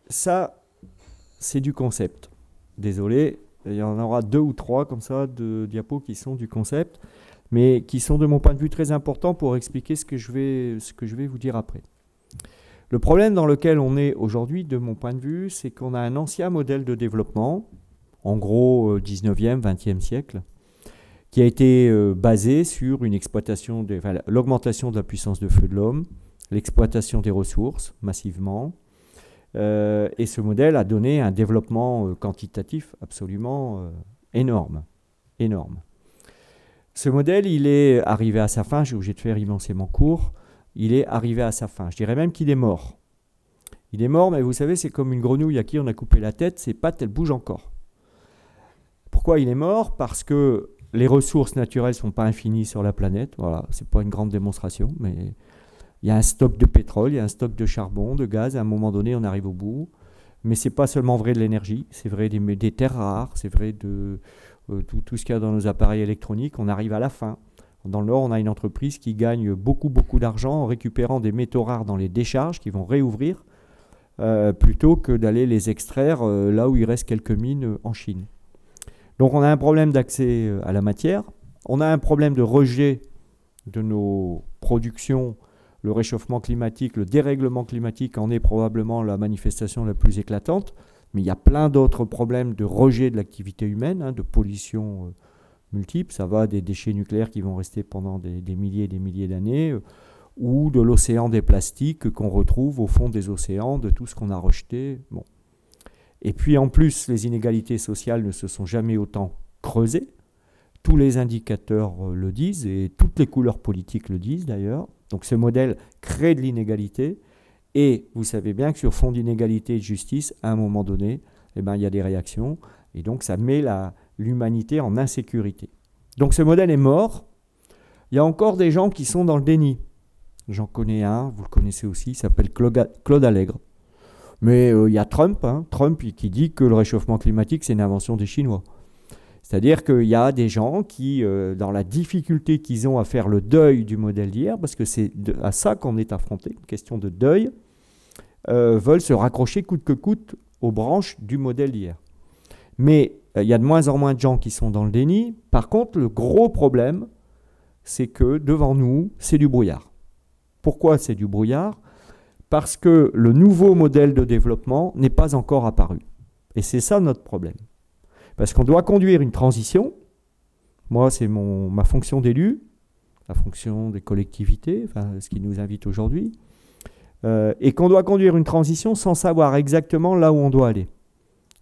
Ça, c'est du concept. Désolé, il y en aura 2 ou 3 comme ça de diapos qui sont du concept, mais qui sont de mon point de vue très importants pour expliquer ce que je vais vous dire après. Le problème dans lequel on est aujourd'hui, de mon point de vue, c'est qu'on a un ancien modèle de développement, en gros 19e, 20e siècle, qui a été basé sur une exploitation, l'augmentation de la puissance de feu de l'homme, l'exploitation des ressources massivement, et ce modèle a donné un développement quantitatif absolument énorme. Énorme. Ce modèle, il est arrivé à sa fin, j'ai obligé de faire immensément court, il est arrivé à sa fin. Je dirais même qu'il est mort. Il est mort, mais vous savez, c'est comme une grenouille à qui on a coupé la tête, ses pattes, elles bougent encore. Pourquoi il est mort? Parce que les ressources naturelles ne sont pas infinies sur la planète. Voilà, ce n'est pas une grande démonstration, mais il y a un stock de pétrole, il y a un stock de charbon, de gaz. À un moment donné, on arrive au bout. Mais ce n'est pas seulement vrai de l'énergie, c'est vrai des terres rares, c'est vrai de tout ce qu'il y a dans nos appareils électroniques. On arrive à la fin. Dans le Nord, on a une entreprise qui gagne beaucoup, beaucoup d'argent en récupérant des métaux rares dans les décharges qui vont réouvrir plutôt que d'aller les extraire là où il reste quelques mines en Chine. Donc on a un problème d'accès à la matière, on a un problème de rejet de nos productions, le réchauffement climatique, le dérèglement climatique en est probablement la manifestation la plus éclatante, mais il y a plein d'autres problèmes de rejet de l'activité humaine, de pollution multiples, ça va des déchets nucléaires qui vont rester pendant des milliers et des milliers d'années, ou de l'océan des plastiques qu'on retrouve au fond des océans, de tout ce qu'on a rejeté. Bon. Et puis en plus, les inégalités sociales ne se sont jamais autant creusées. Tous les indicateurs le disent et toutes les couleurs politiques le disent d'ailleurs. Donc ce modèle crée de l'inégalité et vous savez bien que sur fond d'inégalité et de justice, à un moment donné, eh ben, il y a des réactions et donc ça met l'humanité en insécurité. Donc ce modèle est mort. Il y a encore des gens qui sont dans le déni. J'en connais un, vous le connaissez aussi, il s'appelle Claude Allègre. Mais il y a Trump qui dit que le réchauffement climatique, c'est une invention des Chinois. C'est-à-dire qu'il y a des gens qui, dans la difficulté qu'ils ont à faire le deuil du modèle d'hier, parce que c'est à ça qu'on est affronté, une question de deuil, veulent se raccrocher coûte que coûte aux branches du modèle d'hier. Mais il y a de moins en moins de gens qui sont dans le déni. Par contre, le gros problème, c'est que devant nous, c'est du brouillard. Pourquoi c'est du brouillard? Parce que le nouveau modèle de développement n'est pas encore apparu. Et c'est ça notre problème. Parce qu'on doit conduire une transition. Moi, c'est ma fonction d'élu, la fonction des collectivités, enfin, ce qui nous invite aujourd'hui, et qu'on doit conduire une transition sans savoir exactement là où on doit aller.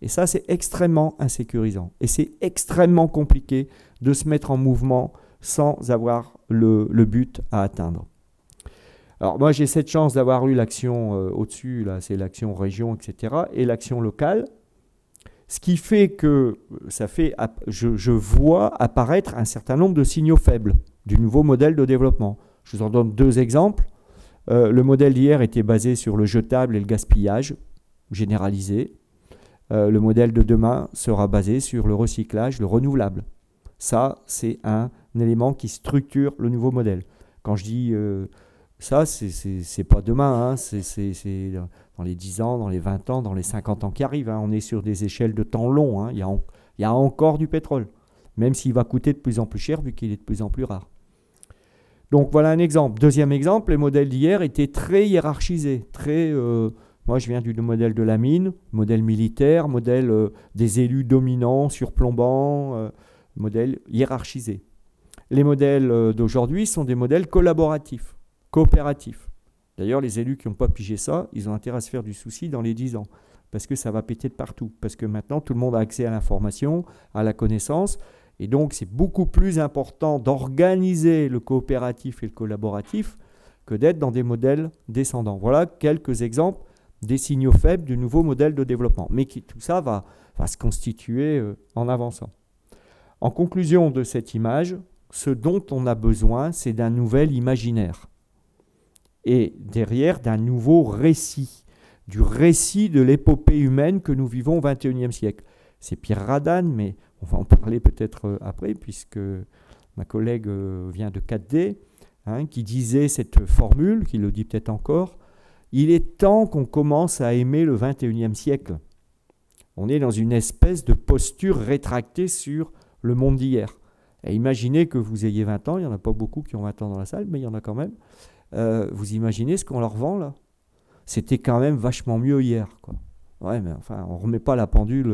Et ça, c'est extrêmement insécurisant. Et c'est extrêmement compliqué de se mettre en mouvement sans avoir le but à atteindre. Alors moi, j'ai cette chance d'avoir eu l'action au-dessus, là, c'est l'action région, etc., et l'action locale, ce qui fait que je vois apparaître un certain nombre de signaux faibles du nouveau modèle de développement. Je vous en donne 2 exemples. Le modèle d'hier était basé sur le jetable et le gaspillage généralisé. Le modèle de demain sera basé sur le recyclage, le renouvelable. Ça, c'est un élément qui structure le nouveau modèle. Quand je dis ça, c'est pas demain, hein, c'est dans les 10 ans, dans les 20 ans, dans les 50 ans qui arrivent. Hein. On est sur des échelles de temps longs. Hein. Il y a encore du pétrole, même s'il va coûter de plus en plus cher vu qu'il est de plus en plus rare. Donc voilà un exemple. Deuxième exemple, les modèles d'hier étaient très hiérarchisés. Moi, je viens du modèle de la mine, modèle militaire, modèle des élus dominants, surplombants, modèle hiérarchisé. Les modèles d'aujourd'hui sont des modèles collaboratifs, coopératifs. D'ailleurs, les élus qui n'ont pas pigé ça, ils ont intérêt à se faire du souci dans les 10 ans, parce que ça va péter de partout, parce que maintenant, tout le monde a accès à l'information, à la connaissance, et donc c'est beaucoup plus important d'organiser le coopératif et le collaboratif que d'être dans des modèles descendants. Voilà quelques exemples des signaux faibles du nouveau modèle de développement, mais tout ça va se constituer en avançant. En conclusion de cette image, ce dont on a besoin, c'est d'un nouvel imaginaire. Et derrière, d'un nouveau récit, du récit de l'épopée humaine que nous vivons au XXIe siècle. C'est Pierre Radin, mais on va en parler peut-être après, puisque ma collègue vient de 4D, hein, qui disait cette formule, qui le dit peut-être encore, il est temps qu'on commence à aimer le 21e siècle. On est dans une espèce de posture rétractée sur le monde d'hier. Et imaginez que vous ayez 20 ans, il n'y en a pas beaucoup qui ont 20 ans dans la salle, mais il y en a quand même. Vous imaginez ce qu'on leur vend là? C'était quand même vachement mieux hier, quoi. Ouais, mais enfin, on ne remet pas la pendule,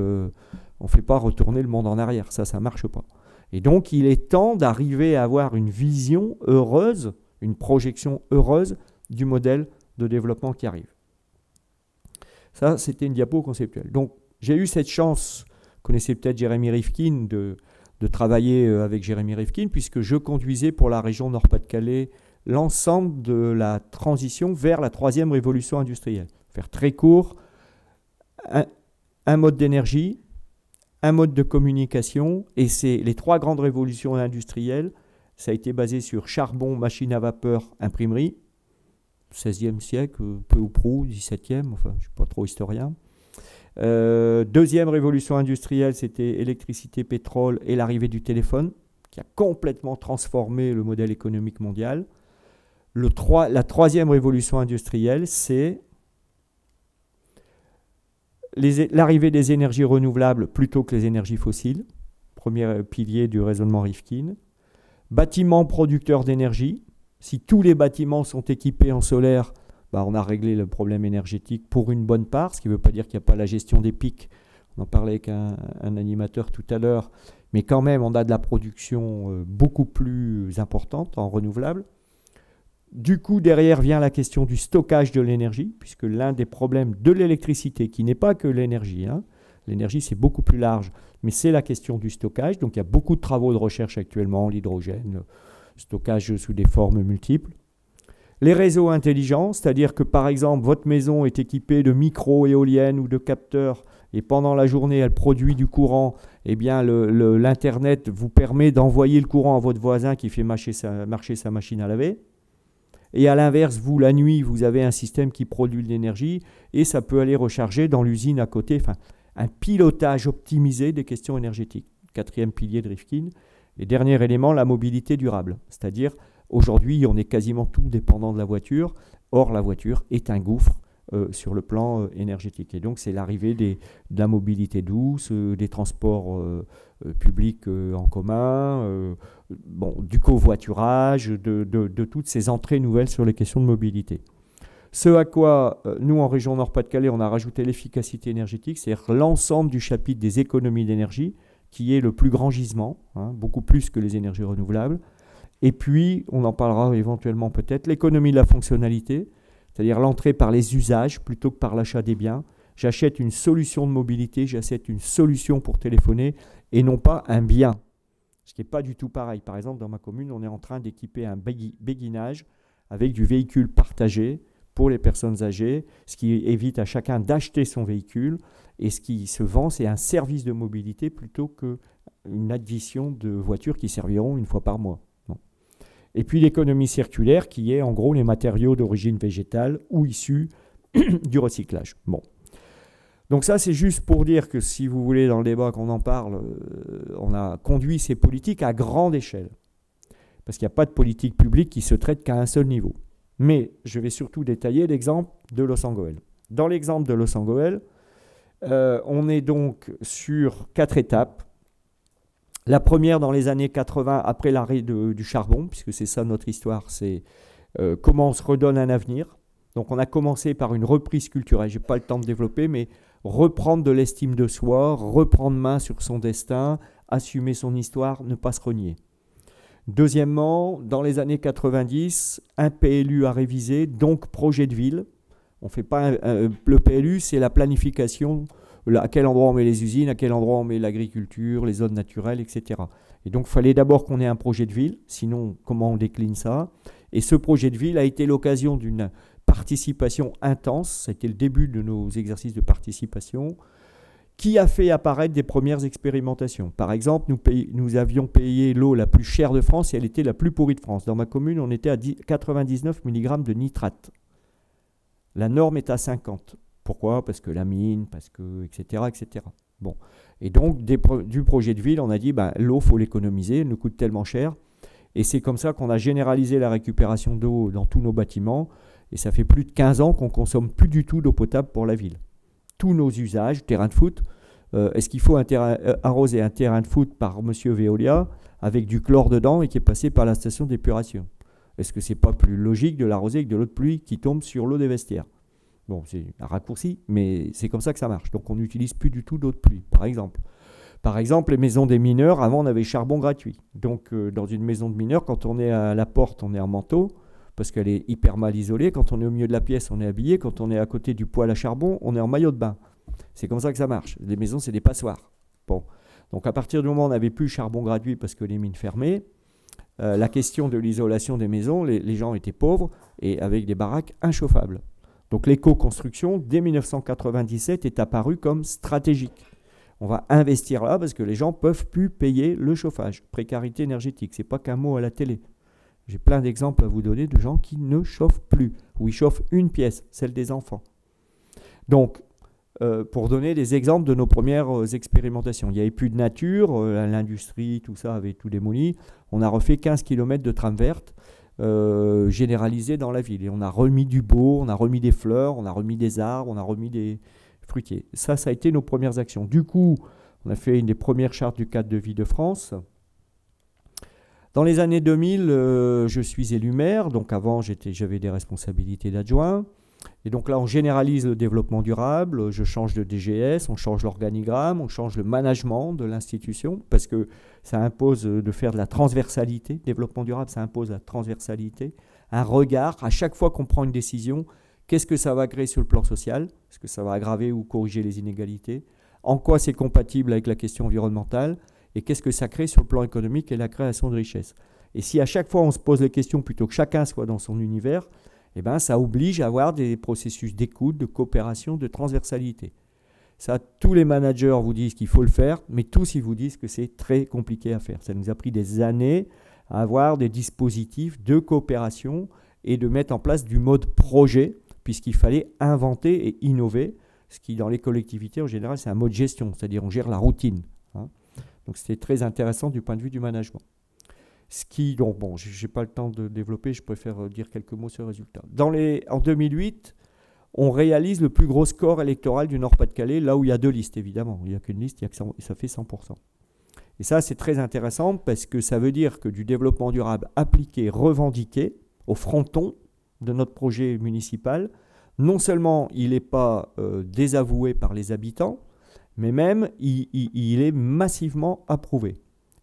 on ne fait pas retourner le monde en arrière, ça ne marche pas. Et donc, il est temps d'arriver à avoir une vision heureuse, une projection heureuse du modèle de développement qui arrive. Ça, c'était une diapo conceptuelle. Donc, j'ai eu cette chance, vous connaissez peut-être Jérémy Rifkin, de travailler avec Jérémy Rifkin, puisque je conduisais pour la région Nord-Pas-de-Calais l'ensemble de la transition vers la troisième révolution industrielle. Faire très court, un mode d'énergie, un mode de communication, et c'est les trois grandes révolutions industrielles. Ça a été basé sur charbon, machine à vapeur, imprimerie, 16e siècle, peu ou prou, 17e, enfin je ne suis pas trop historien. Deuxième révolution industrielle, c'était électricité, pétrole et l'arrivée du téléphone, qui a complètement transformé le modèle économique mondial. La troisième révolution industrielle, c'est l'arrivée des énergies renouvelables plutôt que les énergies fossiles, premier pilier du raisonnement Rifkin. Bâtiments producteurs d'énergie, si tous les bâtiments sont équipés en solaire, on a réglé le problème énergétique pour une bonne part, ce qui ne veut pas dire qu'il n'y a pas la gestion des pics. On en parlait avec un animateur tout à l'heure, mais quand même on a de la production beaucoup plus importante en renouvelable. Du coup, derrière vient la question du stockage de l'énergie, puisque l'un des problèmes de l'électricité, qui n'est pas que l'énergie, l'énergie c'est beaucoup plus large, mais c'est la question du stockage. Donc il y a beaucoup de travaux de recherche actuellement, l'hydrogène, le stockage sous des formes multiples. Les réseaux intelligents, c'est-à-dire que par exemple votre maison est équipée de micro-éoliennes ou de capteurs et pendant la journée elle produit du courant, eh bien l'Internet vous permet d'envoyer le courant à votre voisin qui fait marcher sa machine à laver. Et à l'inverse, vous, la nuit, vous avez un système qui produit de l'énergie et ça peut aller recharger dans l'usine à côté. Enfin, un pilotage optimisé des questions énergétiques. Quatrième pilier de Rifkin. Et dernier élément, la mobilité durable. C'est-à-dire, aujourd'hui, on est quasiment tout dépendant de la voiture. Or, la voiture est un gouffre sur le plan énergétique. Et donc, c'est l'arrivée de la mobilité douce, des transports publics en commun, du covoiturage, de toutes ces entrées nouvelles sur les questions de mobilité. Ce à quoi, nous, en région Nord-Pas-de-Calais, on a rajouté l'efficacité énergétique, c'est-à-dire l'ensemble du chapitre des économies d'énergie, qui est le plus grand gisement, beaucoup plus que les énergies renouvelables. Et puis, on en parlera éventuellement peut-être, l'économie de la fonctionnalité, c'est-à-dire l'entrée par les usages plutôt que par l'achat des biens. J'achète une solution de mobilité, j'achète une solution pour téléphoner et non pas un bien. Ce qui n'est pas du tout pareil. Par exemple, dans ma commune, on est en train d'équiper un béguinage avec du véhicule partagé pour les personnes âgées, ce qui évite à chacun d'acheter son véhicule. Et ce qui se vend, c'est un service de mobilité plutôt qu'une addition de voitures qui serviront une fois par mois. Et puis l'économie circulaire qui est en gros les matériaux d'origine végétale ou issus du recyclage. Bon. Donc ça c'est juste pour dire que si vous voulez dans le débat qu'on en parle, on a conduit ces politiques à grande échelle. Parce qu'il n'y a pas de politique publique qui se traite qu'à un seul niveau. Mais je vais surtout détailler l'exemple de Los Angeles. Dans l'exemple de Los Angeles, on est donc sur 4 étapes. La première, dans les années 80, après l'arrêt du charbon, puisque c'est ça notre histoire, c'est comment on se redonne un avenir. Donc on a commencé par une reprise culturelle, je n'ai pas le temps de développer, mais reprendre de l'estime de soi, reprendre main sur son destin, assumer son histoire, ne pas se renier. Deuxièmement, dans les années 90, un PLU à réviser, donc projet de ville. On fait pas le PLU, c'est la planification, à quel endroit on met les usines, à quel endroit on met l'agriculture, les zones naturelles, etc. Et donc, il fallait d'abord qu'on ait un projet de ville, sinon, comment on décline ça? Et ce projet de ville a été l'occasion d'une participation intense, c'était le début de nos exercices de participation, qui a fait apparaître des premières expérimentations. Par exemple, nous avions payé l'eau la plus chère de France et elle était la plus pourrie de France. Dans ma commune, on était à 99 mg de nitrate. La norme est à 50. Pourquoi? Parce que la mine, parce que, etc., etc. Bon. Et donc, du projet de ville, on a dit, l'eau, il faut l'économiser, elle nous coûte tellement cher. Et c'est comme ça qu'on a généralisé la récupération d'eau dans tous nos bâtiments. Et ça fait plus de 15 ans qu'on ne consomme plus du tout d'eau potable pour la ville. Tous nos usages, terrain de foot, est-ce qu'il faut arroser un terrain de foot par Monsieur Veolia avec du chlore dedans et qui est passé par la station d'épuration? Est-ce que c'est pas plus logique de l'arroser avec de l'eau de pluie qui tombe sur l'eau des vestiaires? Bon, c'est un raccourci, mais c'est comme ça que ça marche. Donc on n'utilise plus du tout d'eau de pluie, par exemple. Par exemple, les maisons des mineurs, avant on avait charbon gratuit. Donc dans une maison de mineurs, quand on est à la porte, on est en manteau, parce qu'elle est hyper mal isolée. Quand on est au milieu de la pièce, on est habillé. Quand on est à côté du poêle à charbon, on est en maillot de bain. C'est comme ça que ça marche. Les maisons, c'est des passoires. Bon. Donc à partir du moment où on n'avait plus charbon gratuit parce que les mines fermaient, la question de l'isolation des maisons, les gens étaient pauvres et avec des baraques inchauffables. Donc l'éco-construction, dès 1997, est apparue comme stratégique. On va investir là parce que les gens ne peuvent plus payer le chauffage. Précarité énergétique, ce n'est pas qu'un mot à la télé. J'ai plein d'exemples à vous donner de gens qui ne chauffent plus, ou ils chauffent une pièce, celle des enfants. Donc, pour donner des exemples de nos premières expérimentations, il n'y avait plus de nature, l'industrie, tout ça avait tout démoli. On a refait 15 km de tram verte généralisée dans la ville. Et on a remis du beau, on a remis des fleurs, on a remis des arbres, on a remis des fruitiers. Ça a été nos premières actions. Du coup, on a fait une des premières chartes du cadre de vie de France. Dans les années 2000, je suis élu maire. Donc avant, j'avais des responsabilités d'adjoint. Et donc là, on généralise le développement durable. Je change de DGS, on change l'organigramme, on change le management de l'institution parce que ça impose de faire de la transversalité. Développement durable, ça impose la transversalité. Un regard, à chaque fois qu'on prend une décision, qu'est-ce que ça va créer sur le plan social? Est-ce que ça va aggraver ou corriger les inégalités? En quoi c'est compatible avec la question environnementale? Et qu'est-ce que ça crée sur le plan économique et la création de richesse? Et si à chaque fois on se pose les questions plutôt que chacun soit dans son univers, eh ben, ça oblige à avoir des processus d'écoute, de coopération, de transversalité. Ça, tous les managers vous disent qu'il faut le faire, mais tous ils vous disent que c'est très compliqué à faire. Ça nous a pris des années à avoir des dispositifs de coopération et de mettre en place du mode projet, puisqu'il fallait inventer et innover, ce qui dans les collectivités en général c'est un mode gestion, c'est-à-dire on gère la routine. Donc c'était très intéressant du point de vue du management. Donc bon, je n'ai pas le temps de développer, je préfère dire quelques mots sur le résultat. En 2008, on réalise le plus gros score électoral du Nord-Pas-de-Calais, là où il y a deux listes évidemment. Il n'y a qu'une liste, ça fait 100%. Et ça c'est très intéressant parce que ça veut dire que du développement durable appliqué, revendiqué, au fronton de notre projet municipal, non seulement il n'est pas désavoué par les habitants, mais même il est massivement approuvé.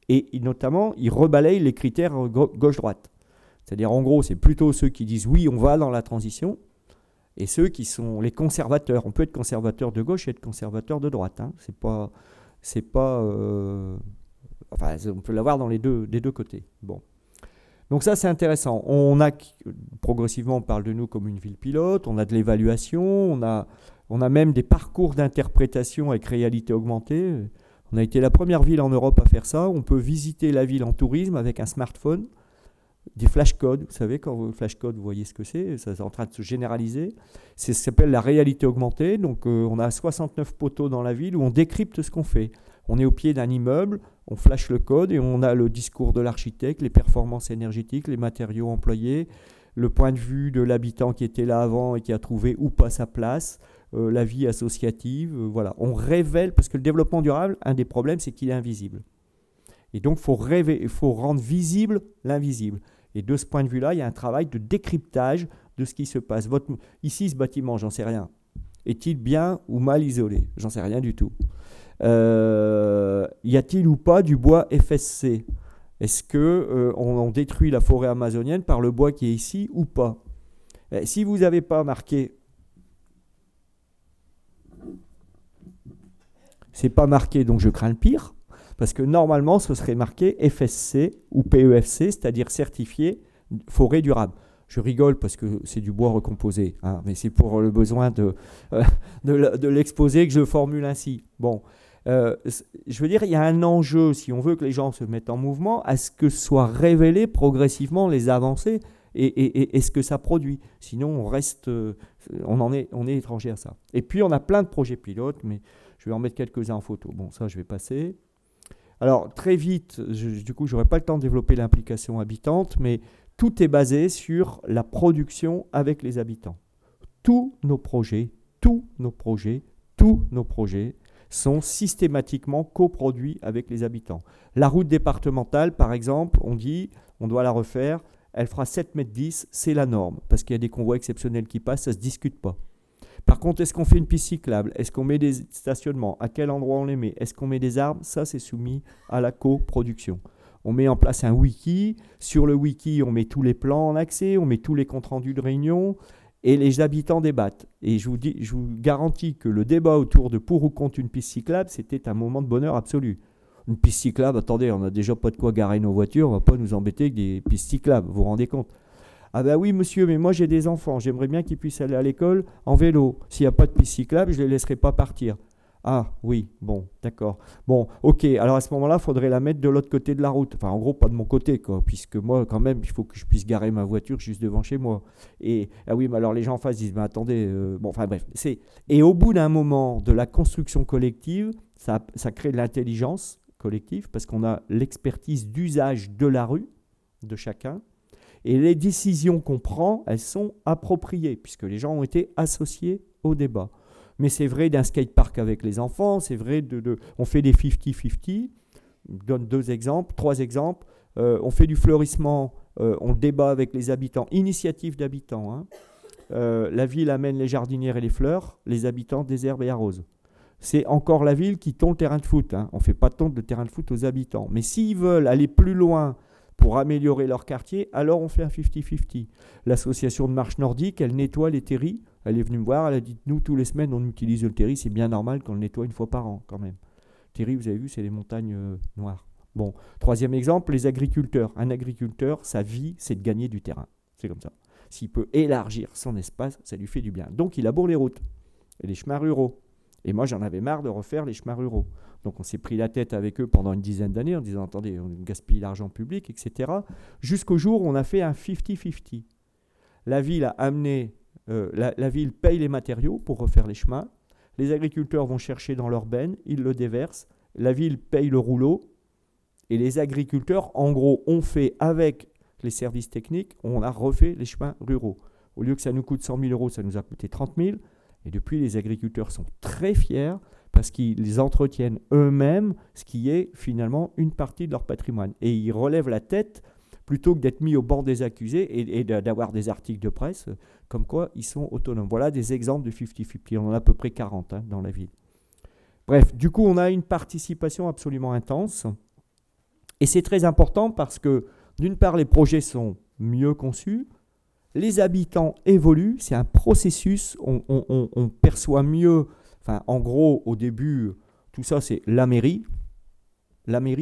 Et notamment, il rebalaye les critères gauche-droite. C'est-à-dire, en gros, c'est plutôt ceux qui disent oui, on va dans la transition, et ceux qui sont les conservateurs. On peut être conservateur de gauche et être conservateur de droite. Hein. Enfin, on peut l'avoir des deux côtés. Bon. Donc ça, c'est intéressant. Progressivement, on parle de nous comme une ville pilote, on a de l'évaluation, on a même des parcours d'interprétation avec réalité augmentée. On a été la première ville en Europe à faire ça. On peut visiter la ville en tourisme avec un smartphone, des flashcodes. Vous savez, quand vous flashcode, vous voyez ce que c'est. Ça est en train de se généraliser. Ça s'appelle la réalité augmentée. Donc, on a 69 poteaux dans la ville où on décrypte ce qu'on fait. On est au pied d'un immeuble, on flash le code et on a le discours de l'architecte, les performances énergétiques, les matériaux employés, le point de vue de l'habitant qui était là avant et qui a trouvé ou pas sa place, la vie associative, voilà. On révèle, parce que le développement durable, un des problèmes, c'est qu'il est invisible. Et donc, il faut rendre visible l'invisible. Et de ce point de vue-là, il y a un travail de décryptage de ce qui se passe. Ici, ce bâtiment, j'en sais rien. Est-il bien ou mal isolé? J'en sais rien du tout. Y a-t-il ou pas du bois FSC? Est-ce qu'on détruit la forêt amazonienne par le bois qui est ici ou pas? Si vous n'avez pas marqué... C'est pas marqué, donc je crains le pire, parce que normalement, ce serait marqué FSC ou PEFC, c'est-à-dire certifié forêt durable. Je rigole parce que c'est du bois recomposé, hein, mais c'est pour le besoin de l'exposer que je formule ainsi. Bon, je veux dire, il y a un enjeu, si on veut que les gens se mettent en mouvement, à ce que soient révélées progressivement les avancées et ce que ça produit. Sinon, on est étranger à ça. Et puis, on a plein de projets pilotes, mais je vais en mettre quelques-uns en photo. Bon, ça, je vais passer. Alors, très vite, du coup, je n'aurai pas le temps de développer l'implication habitante, mais tout est basé sur la production avec les habitants. Tous nos projets sont systématiquement coproduits avec les habitants. La route départementale, par exemple, on dit, on doit la refaire, elle fera 7,10 m, c'est la norme, parce qu'il y a des convois exceptionnels qui passent, ça ne se discute pas. Par contre, est-ce qu'on fait une piste cyclable? Est-ce qu'on met des stationnements? À quel endroit on les met? Est-ce qu'on met des arbres? Ça, c'est soumis à la coproduction. On met en place un wiki. Sur le wiki, on met tous les plans en accès, on met tous les comptes rendus de réunion, et les habitants débattent. Et je vous garantis que le débat autour de pour ou contre une piste cyclable, c'était un moment de bonheur absolu. Une piste cyclable, attendez, on n'a déjà pas de quoi garer nos voitures, on ne va pas nous embêter avec des pistes cyclables, vous vous rendez compte? Ah ben oui monsieur, mais moi j'ai des enfants, j'aimerais bien qu'ils puissent aller à l'école en vélo. S'il n'y a pas de piste cyclable, je ne les laisserai pas partir. Ah oui, bon, d'accord. Bon, ok, alors à ce moment-là, il faudrait la mettre de l'autre côté de la route. Enfin, en gros, pas de mon côté, quoi, puisque moi, quand même, il faut que je puisse garer ma voiture juste devant chez moi. Et, ah oui, mais alors les gens en face disent, mais attendez, bon, enfin bref. Et au bout d'un moment de la construction collective, ça crée de l'intelligence collective, parce qu'on a l'expertise d'usage de la rue, de chacun. Et les décisions qu'on prend, elles sont appropriées, puisque les gens ont été associés au débat. Mais c'est vrai d'un skatepark avec les enfants, c'est vrai on fait des 50-50. Je donne 3 exemples. On fait du fleurissement, on débat avec les habitants, initiative d'habitants. Hein. La ville amène les jardinières et les fleurs, les habitants désherbent et arrosent. C'est encore la ville qui tond le terrain de foot. Hein. On ne fait pas tondre le terrain de foot aux habitants. Mais s'ils veulent aller plus loin pour améliorer leur quartier, alors on fait un 50-50. L'association de marche nordique, elle nettoie les terris. Elle est venue me voir, elle a dit, nous, tous les semaines, on utilise le terri, c'est bien normal qu'on le nettoie une fois par an, quand même. Terri, vous avez vu, c'est les montagnes noires. Bon, 3e exemple, les agriculteurs. Un agriculteur, sa vie, c'est de gagner du terrain. C'est comme ça. S'il peut élargir son espace, ça lui fait du bien. Donc, il laboure les routes et les chemins ruraux. Et moi, j'en avais marre de refaire les chemins ruraux. Donc, on s'est pris la tête avec eux pendant une dizaine d'années en disant, attendez, on gaspille l'argent public, etc. Jusqu'au jour où on a fait un 50-50. La ville a amené... la ville paye les matériaux pour refaire les chemins. Les agriculteurs vont chercher dans leur benne, ils le déversent. La ville paye le rouleau. Et les agriculteurs, en gros, ont fait avec les services techniques, on a refait les chemins ruraux. Au lieu que ça nous coûte 100 000 euros, ça nous a coûté 30 000. Et depuis, les agriculteurs sont très fiers parce qu'ils entretiennent eux-mêmes ce qui est finalement une partie de leur patrimoine. Et ils relèvent la tête plutôt que d'être mis au banc des accusés et d'avoir des articles de presse comme quoi ils sont autonomes. Voilà des exemples de 50-50. On en a à peu près 40 dans la ville. Bref, du coup, on a une participation absolument intense. Et c'est très important parce que, d'une part, les projets sont mieux conçus, les habitants évoluent, c'est un processus, on perçoit mieux, enfin, en gros, au début, tout ça, c'est la mairie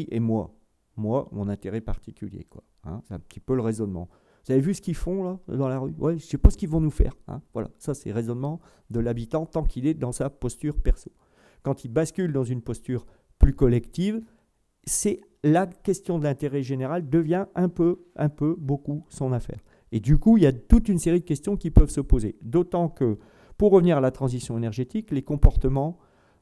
et moi, mon intérêt particulier, quoi. Hein, c'est un petit peu le raisonnement. Vous avez vu ce qu'ils font là dans la rue? Ouais, je ne sais pas ce qu'ils vont nous faire. Hein. Voilà, ça c'est le raisonnement de l'habitant tant qu'il est dans sa posture perso. Quand il bascule dans une posture plus collective, c'est la question de l'intérêt général devient un peu, beaucoup son affaire. Et du coup, il y a toute une série de questions qui peuvent se poser. D'autant que, pour revenir à la transition énergétique, les comportements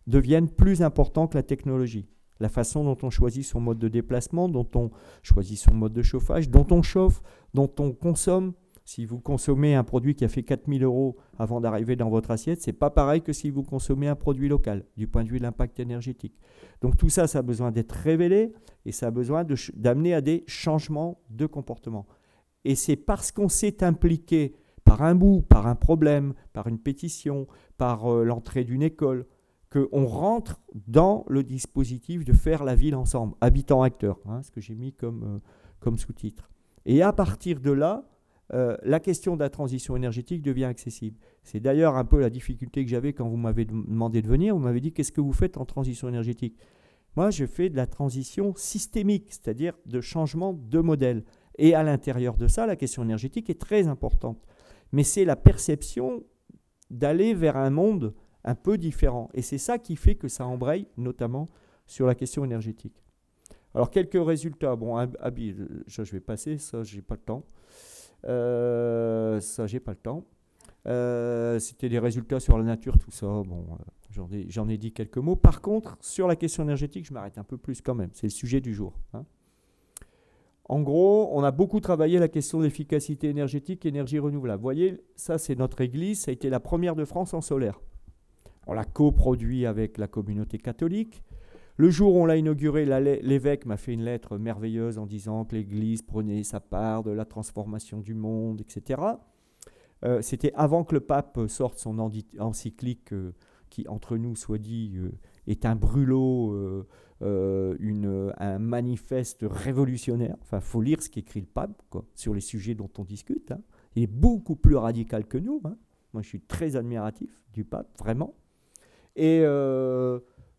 deviennent plus importants que la technologie. La façon dont on choisit son mode de déplacement, dont on choisit son mode de chauffage, dont on chauffe, dont on consomme. Si vous consommez un produit qui a fait 4 000 € avant d'arriver dans votre assiette, ce n'est pas pareil que si vous consommez un produit local, du point de vue de l'impact énergétique. Donc tout ça, ça a besoin d'être révélé et ça a besoin d'amener à des changements de comportement. Et c'est parce qu'on s'est impliqué par un bout, par un problème, par une pétition, par l'entrée d'une école, qu'on rentre dans le dispositif de faire la ville ensemble, habitants-acteurs, ce que j'ai mis comme sous-titre. Et à partir de là, la question de la transition énergétique devient accessible. C'est d'ailleurs un peu la difficulté que j'avais quand vous m'avez demandé de venir. Vous m'avez dit, qu'est-ce que vous faites en transition énergétique? Moi, je fais de la transition systémique, c'est-à-dire de changement de modèle. Et à l'intérieur de ça, la question énergétique est très importante. Mais c'est la perception d'aller vers un monde un peu différent. Et c'est ça qui fait que ça embraye, notamment sur la question énergétique. Alors, quelques résultats. Bon, ça, je vais passer, ça, j'ai pas le temps. C'était des résultats sur la nature, tout ça. Bon, j'en ai dit quelques mots. Par contre, sur la question énergétique, je m'arrête un peu plus quand même. C'est le sujet du jour. En gros, on a beaucoup travaillé la question de l'efficacité énergétique et énergie renouvelable. Vous voyez, ça c'est notre église, ça a été la première de France en solaire. On l'a coproduit avec la communauté catholique. Le jour où on l'a inauguré, l'évêque m'a fait une lettre merveilleuse en disant que l'église prenait sa part de la transformation du monde, etc. C'était avant que le pape sorte son encyclique qui, entre nous, soit dit, est un brûlot, un manifeste révolutionnaire. Enfin, il faut lire ce qu'écrit le pape quoi, sur les sujets dont on discute. Hein. Il est beaucoup plus radical que nous. Hein. Moi, je suis très admiratif du pape, vraiment. Et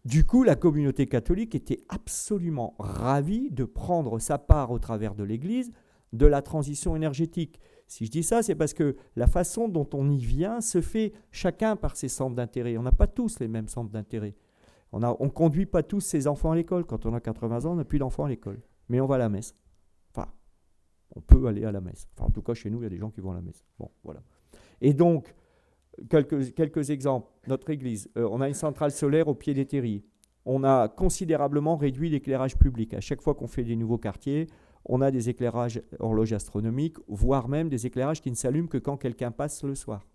du coup, la communauté catholique était absolument ravie de prendre sa part au travers de l'Église de la transition énergétique. Si je dis ça, c'est parce que la façon dont on y vient se fait chacun par ses centres d'intérêt. On n'a pas tous les mêmes centres d'intérêt. On ne conduit pas tous ses enfants à l'école. Quand on a 80 ans, on n'a plus d'enfants à l'école. Mais on va à la messe. Enfin, on peut aller à la messe. Enfin, en tout cas, chez nous, il y a des gens qui vont à la messe. Bon, voilà. Et donc, quelques exemples. Notre église, on a une centrale solaire au pied des terris. On a considérablement réduit l'éclairage public. À chaque fois qu'on fait des nouveaux quartiers, on a des éclairages horloges astronomiques, voire même des éclairages qui ne s'allument que quand quelqu'un passe le soir,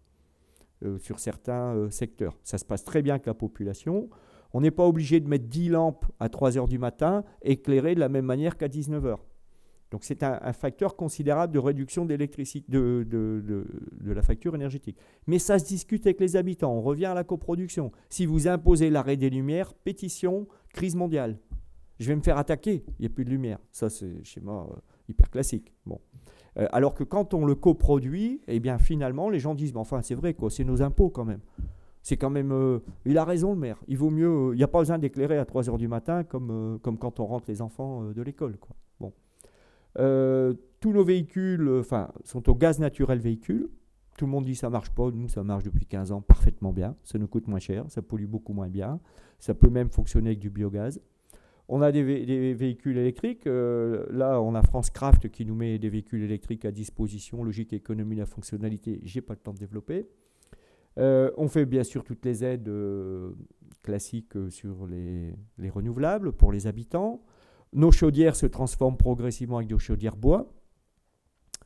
sur certains secteurs. Ça se passe très bien avec la population. On n'est pas obligé de mettre 10 lampes à 3 heures du matin, éclairées de la même manière qu'à 19 heures. Donc c'est un facteur considérable de réduction d'électricité, de la facture énergétique. Mais ça se discute avec les habitants. On revient à la coproduction. Si vous imposez l'arrêt des lumières, pétition, crise mondiale. Je vais me faire attaquer, il n'y a plus de lumière. Ça, c'est un schéma hyper classique. Bon. Alors que quand on le coproduit, eh bien finalement, les gens disent, mais enfin c'est vrai, quoi, c'est nos impôts quand même. C'est quand même... il a raison le maire. Il vaut mieux... Il n'y a pas besoin d'éclairer à 3 heures du matin comme quand on rentre les enfants de l'école. Quoi. Bon. Tous nos véhicules sont au gaz naturel véhicule. Tout le monde dit ça marche pas. Nous, ça marche depuis 15 ans parfaitement bien. Ça nous coûte moins cher. Ça pollue beaucoup moins bien. Ça peut même fonctionner avec du biogaz. On a des véhicules électriques. Là, on a France Craft qui nous met des véhicules électriques à disposition. Logique, économie, la fonctionnalité. J'ai pas le temps de développer. On fait bien sûr toutes les aides classiques sur les renouvelables pour les habitants. Nos chaudières se transforment progressivement avec des chaudières bois.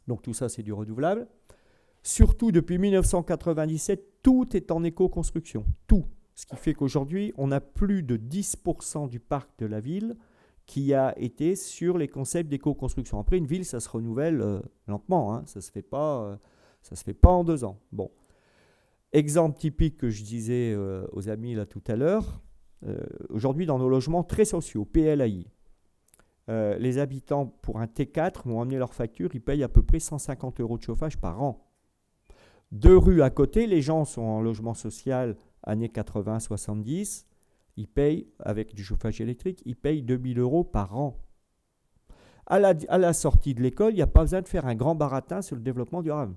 Donc tout ça, c'est du renouvelable. Surtout, depuis 1997, tout est en éco-construction. Tout. Ce qui fait qu'aujourd'hui, on a plus de 10% du parc de la ville qui a été sur les concepts d'éco-construction. Après, une ville, ça se renouvelle lentement. Hein. Ça ne se fait pas en 2 ans. Bon. Exemple typique que je disais aux amis là tout à l'heure. Aujourd'hui, dans nos logements très sociaux, PLAI, les habitants, pour un T4, m'ont amené leur facture, ils payent à peu près 150 € de chauffage par an. 2 rues à côté, les gens sont en logement social années 80-70, ils payent, avec du chauffage électrique, ils payent 2000 € par an. À la sortie de l'école, il n'y a pas besoin de faire un grand baratin sur le développement durable.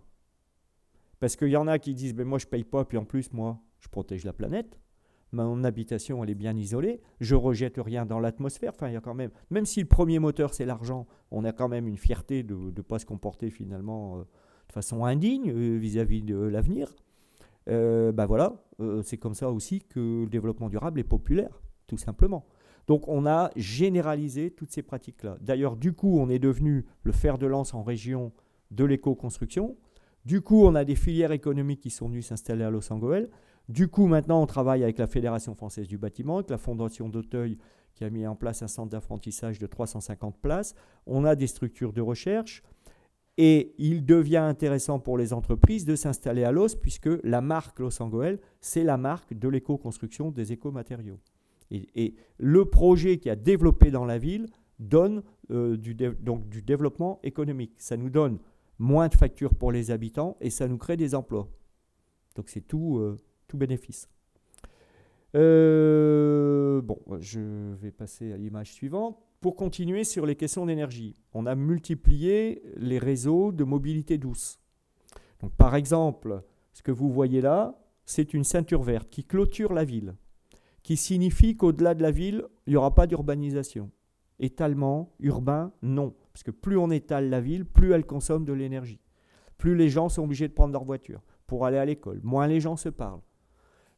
Parce qu'il y en a qui disent, ben moi je ne paye pas, puis en plus, moi, je protège la planète. Mon habitation, elle est bien isolée. Je ne rejette rien dans l'atmosphère. Enfin, il y a quand même si le premier moteur, c'est l'argent, on a quand même une fierté de ne pas se comporter finalement de façon indigne vis-à-vis de l'avenir. Voilà, c'est comme ça aussi que le développement durable est populaire, tout simplement. Donc, on a généralisé toutes ces pratiques-là. D'ailleurs, du coup, on est devenu le fer de lance en région de l'éco-construction. Du coup, on a des filières économiques qui sont venues s'installer à Los Angeles. Du coup, maintenant, on travaille avec la Fédération française du bâtiment, avec la Fondation d'Auteuil qui a mis en place un centre d'apprentissage de 350 places. On a des structures de recherche et il devient intéressant pour les entreprises de s'installer à Los puisque la marque Los Angeles, c'est la marque de l'éco-construction des écomatériaux. Et le projet qui a développé dans la ville donne du développement économique. Ça nous donne moins de factures pour les habitants et ça nous crée des emplois. Donc c'est tout bénéfice. Je vais passer à l'image suivante. Pour continuer sur les questions d'énergie, on a multiplié les réseaux de mobilité douce. Donc, par exemple, ce que vous voyez là, c'est une ceinture verte qui clôture la ville, qui signifie qu'au-delà de la ville, il n'y aura pas d'urbanisation. Étalement urbain, non. Parce que plus on étale la ville, plus elle consomme de l'énergie. Plus les gens sont obligés de prendre leur voiture pour aller à l'école. Moins les gens se parlent.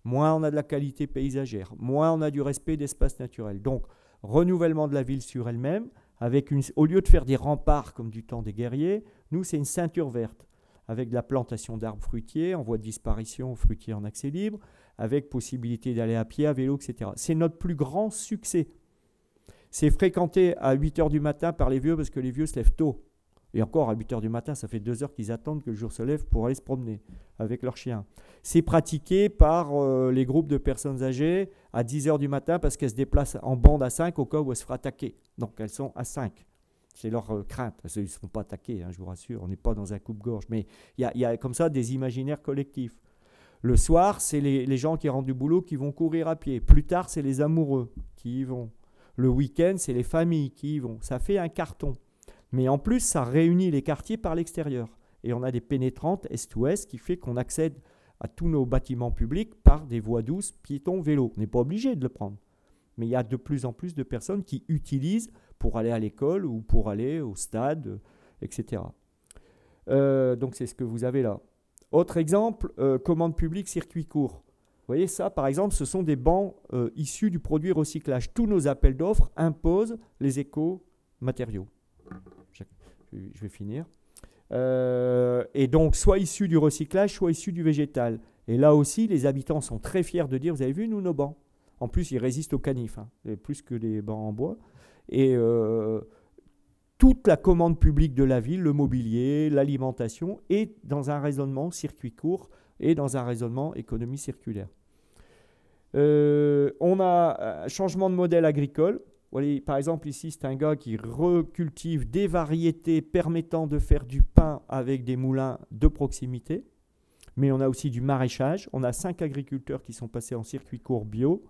Moins on a de la qualité paysagère. Moins on a du respect d'espace naturel. Donc, renouvellement de la ville sur elle-même, au lieu de faire des remparts comme du temps des guerriers, nous, c'est une ceinture verte, avec de la plantation d'arbres fruitiers en voie de disparition, fruitiers en accès libre, avec possibilité d'aller à pied, à vélo, etc. C'est notre plus grand succès. C'est fréquenté à 8 heures du matin par les vieux, parce que les vieux se lèvent tôt. Et encore, à 8 heures du matin, ça fait 2 heures qu'ils attendent que le jour se lève pour aller se promener avec leurs chiens. C'est pratiqué par les groupes de personnes âgées à 10 heures du matin parce qu'elles se déplacent en bande à 5 au cas où elles se feraient attaquer. Donc elles sont à 5. C'est leur crainte. Ils ne se font pas attaquer, hein, je vous rassure. On n'est pas dans un coupe-gorge. Mais il y a comme ça des imaginaires collectifs. Le soir, c'est les gens qui rentrent du boulot qui vont courir à pied. Plus tard, c'est les amoureux qui y vont. Le week-end, c'est les familles qui y vont. Ça fait un carton. Mais en plus, ça réunit les quartiers par l'extérieur. Et on a des pénétrantes est-ouest qui fait qu'on accède à tous nos bâtiments publics par des voies douces, piétons, vélos. On n'est pas obligé de le prendre. Mais il y a de plus en plus de personnes qui utilisent pour aller à l'école ou pour aller au stade, etc. Donc c'est ce que vous avez là. Autre exemple, commande publique, circuit court. Vous voyez ça, par exemple, ce sont des bancs issus du produit recyclage. Tous nos appels d'offres imposent les éco-matériaux. Je vais finir. Et donc, soit issus du recyclage, soit issus du végétal. Et là aussi, les habitants sont très fiers de dire, vous avez vu, nous, nos bancs. En plus, ils résistent aux canifs, hein, plus que les bancs en bois. Et toute la commande publique de la ville, le mobilier, l'alimentation, est dans un raisonnement circuit court et dans un raisonnement économie circulaire. On a un changement de modèle agricole. Voyez, par exemple, ici, c'est un gars qui recultive des variétés permettant de faire du pain avec des moulins de proximité. Mais on a aussi du maraîchage. On a 5 agriculteurs qui sont passés en circuit court bio.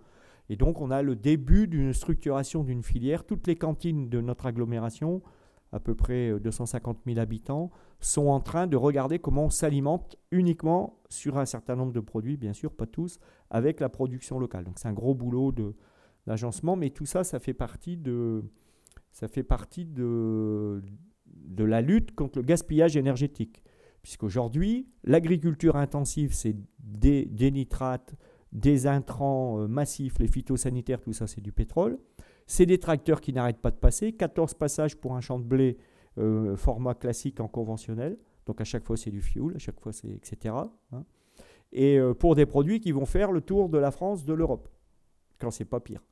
Et donc, on a le début d'une structuration d'une filière. Toutes les cantines de notre agglomération, à peu près 250 000 habitants, sont en train de regarder comment on s'alimente uniquement sur un certain nombre de produits, bien sûr, pas tous, avec la production locale. Donc, c'est un gros boulot d'agencement, mais tout ça, ça fait partie de la lutte contre le gaspillage énergétique. Puisqu'aujourd'hui, l'agriculture intensive, c'est des nitrates, des intrants massifs, les phytosanitaires, tout ça, c'est du pétrole. C'est des tracteurs qui n'arrêtent pas de passer. 14 passages pour un champ de blé, format classique en conventionnel. Donc à chaque fois, c'est du fioul, à chaque fois, c'est etc. Hein. Et pour des produits qui vont faire le tour de la France, de l'Europe, quand c'est pas pire.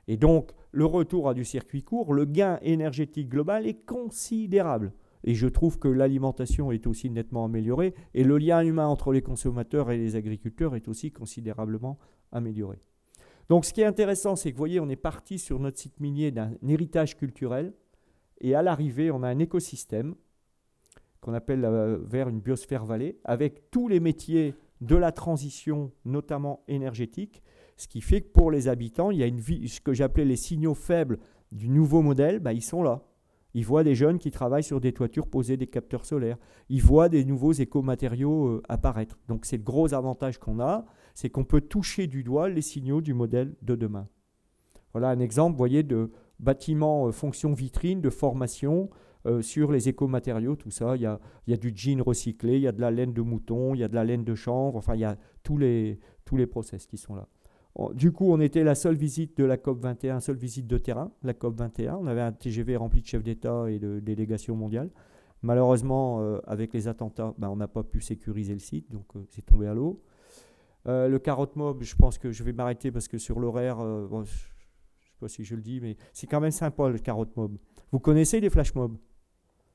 Et donc, le retour à du circuit court, le gain énergétique global est considérable. Et je trouve que l'alimentation est aussi nettement améliorée et le lien humain entre les consommateurs et les agriculteurs est aussi considérablement amélioré. Donc ce qui est intéressant, c'est que vous voyez, on est parti sur notre site minier d'un héritage culturel et à l'arrivée, on a un écosystème qu'on appelle vers une biosphère vallée avec tous les métiers de la transition, notamment énergétique, ce qui fait que pour les habitants, il y a ce que j'appelais les signaux faibles du nouveau modèle, ils sont là. Ils voient des jeunes qui travaillent sur des toitures, poser des capteurs solaires. Ils voient des nouveaux écomatériaux apparaître. Donc c'est le gros avantage qu'on a, c'est qu'on peut toucher du doigt les signaux du modèle de demain. Voilà un exemple, vous voyez, de bâtiment fonction vitrine, de formation sur les écomatériaux, tout ça. Il y a du jean recyclé, il y a de la laine de mouton, il y a de la laine de chanvre, enfin il y a tous les process qui sont là. Du coup, on était la seule visite de la COP21, seule visite de terrain, la COP21. On avait un TGV rempli de chefs d'État et de délégations mondiales. Malheureusement, avec les attentats, on n'a pas pu sécuriser le site, donc c'est tombé à l'eau. Le carotte mob, je pense que je vais m'arrêter parce que sur l'horaire, je ne sais pas si je le dis, mais c'est quand même sympa le carotte mob. Vous connaissez les flash mobs ?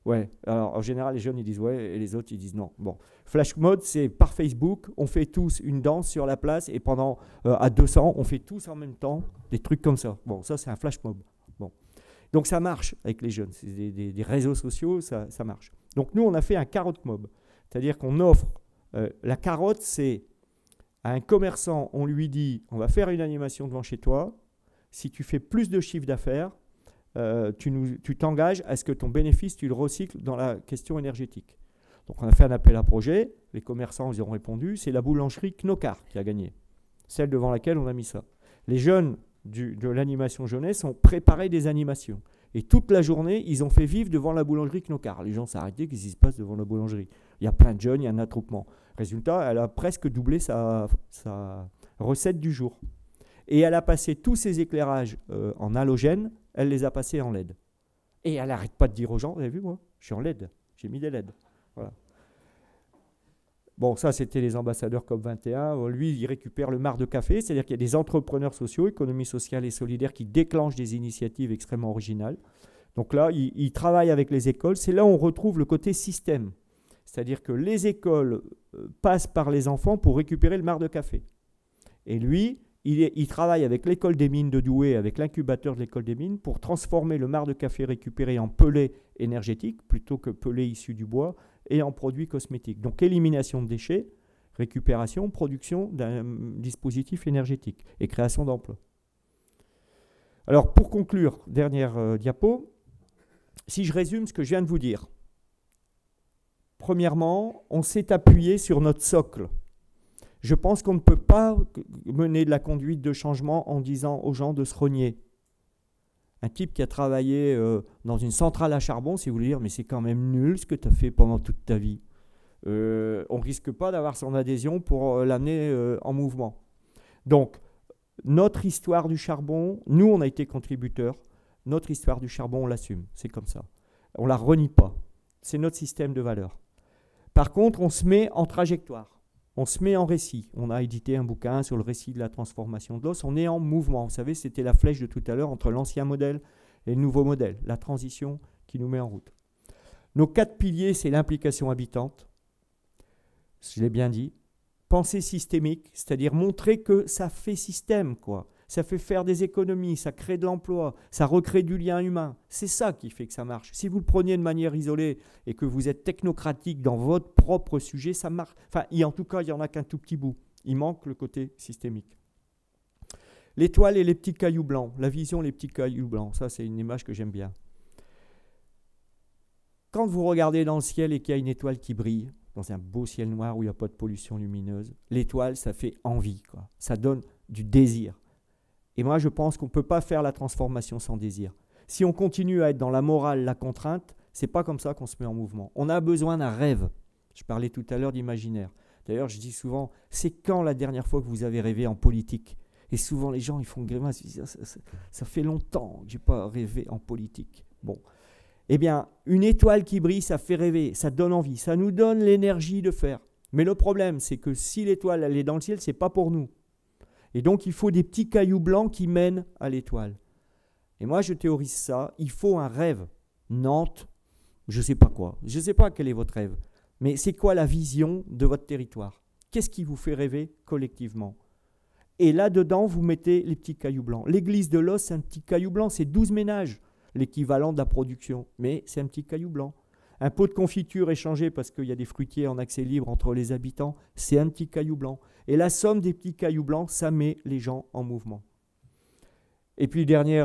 Ouais, alors en général, les jeunes ils disent ouais et les autres ils disent non. Bon, flash mob, c'est par Facebook, on fait tous une danse sur la place et pendant à 200, on fait tous en même temps des trucs comme ça. Bon, ça c'est un flash mob. Bon, donc ça marche avec les jeunes, c'est des réseaux sociaux, ça marche. Donc nous on a fait un carotte mob, c'est-à-dire qu'on offre la carotte, c'est à un commerçant, on lui dit on va faire une animation devant chez toi, si tu fais plus de chiffre d'affaires, tu t'engages à ce que ton bénéfice, tu le recycles dans la question énergétique. Donc on a fait un appel à projet, les commerçants ils ont répondu, c'est la boulangerie Knocard qui a gagné, celle devant laquelle on a mis ça. Les jeunes de l'animation jeunesse ont préparé des animations et toute la journée ils ont fait vivre devant la boulangerie Knocard. Les gens s'arrêtaient, qu'est-ce qui se passe devant la boulangerie ? Il y a plein de jeunes, il y a un attroupement. Résultat, elle a presque doublé sa recette du jour. Et elle a passé tous ses éclairages en halogène, elle les a passés en LED. Et elle n'arrête pas de dire aux gens, vous avez vu moi, je suis en LED, j'ai mis des LED. Voilà. Bon, ça c'était les ambassadeurs COP21. Lui, il récupère le marc de café, c'est-à-dire qu'il y a des entrepreneurs sociaux, économie sociale et solidaire, qui déclenchent des initiatives extrêmement originales. Donc là, il travaille avec les écoles. C'est là où on retrouve le côté système. C'est-à-dire que les écoles passent par les enfants pour récupérer le marc de café. Et lui, il travaille avec l'école des mines de Douai, avec l'incubateur de l'école des mines, pour transformer le marc de café récupéré en pellet énergétique, plutôt que pellet issu du bois, et en produits cosmétiques. Donc élimination de déchets, récupération, production d'un dispositif énergétique et création d'emplois. Alors pour conclure, dernière diapo, si je résume ce que je viens de vous dire. Premièrement, on s'est appuyé sur notre socle. Je pense qu'on ne peut pas mener de la conduite de changement en disant aux gens de se renier. Un type qui a travaillé dans une centrale à charbon, si vous voulez dire, mais c'est quand même nul ce que tu as fait pendant toute ta vie. On ne risque pas d'avoir son adhésion pour l'amener en mouvement. Donc, notre histoire du charbon, nous, on a été contributeurs. Notre histoire du charbon, on l'assume. C'est comme ça. On ne la renie pas. C'est notre système de valeurs. Par contre, on se met en trajectoire. On se met en récit. On a édité un bouquin sur le récit de la transformation de l'os. On est en mouvement. Vous savez, c'était la flèche de tout à l'heure entre l'ancien modèle et le nouveau modèle. La transition qui nous met en route. Nos 4 piliers, c'est l'implication habitante. Je l'ai bien dit. Pensée systémique, c'est-à-dire montrer que ça fait système, quoi. Ça fait faire des économies, ça crée de l'emploi, ça recrée du lien humain. C'est ça qui fait que ça marche. Si vous le preniez de manière isolée et que vous êtes technocratique dans votre propre sujet, ça marche. Enfin, en tout cas, il n'y en a qu'un tout petit bout. Il manque le côté systémique. L'étoile et les petits cailloux blancs. La vision, les petits cailloux blancs. Ça, c'est une image que j'aime bien. Quand vous regardez dans le ciel et qu'il y a une étoile qui brille, dans un beau ciel noir où il n'y a pas de pollution lumineuse, l'étoile, ça fait envie, quoi. Ça donne du désir. Et moi, je pense qu'on ne peut pas faire la transformation sans désir. Si on continue à être dans la morale, la contrainte, ce n'est pas comme ça qu'on se met en mouvement. On a besoin d'un rêve. Je parlais tout à l'heure d'imaginaire. D'ailleurs, je dis souvent, c'est quand la dernière fois que vous avez rêvé en politique? Et souvent, les gens, ils font grimace. Ils disent, ça fait longtemps que je n'ai pas rêvé en politique. Bon. Eh bien, une étoile qui brille, ça fait rêver, ça donne envie, ça nous donne l'énergie de faire. Mais le problème, c'est que si l'étoile, elle est dans le ciel, ce n'est pas pour nous. Et donc, il faut des petits cailloux blancs qui mènent à l'étoile. Et moi, je théorise ça. Il faut un rêve. Nantes, je ne sais pas quoi. Je ne sais pas quel est votre rêve. Mais c'est quoi la vision de votre territoire? Qu'est-ce qui vous fait rêver collectivement? Et là-dedans, vous mettez les petits cailloux blancs. L'église de Los, c'est un petit caillou blanc. C'est 12 ménages, l'équivalent de la production. Mais c'est un petit caillou blanc. Un pot de confiture échangé parce qu'il y a des fruitiers en accès libre entre les habitants, c'est un petit caillou blanc. Et la somme des petits cailloux blancs, ça met les gens en mouvement. Et puis, dernier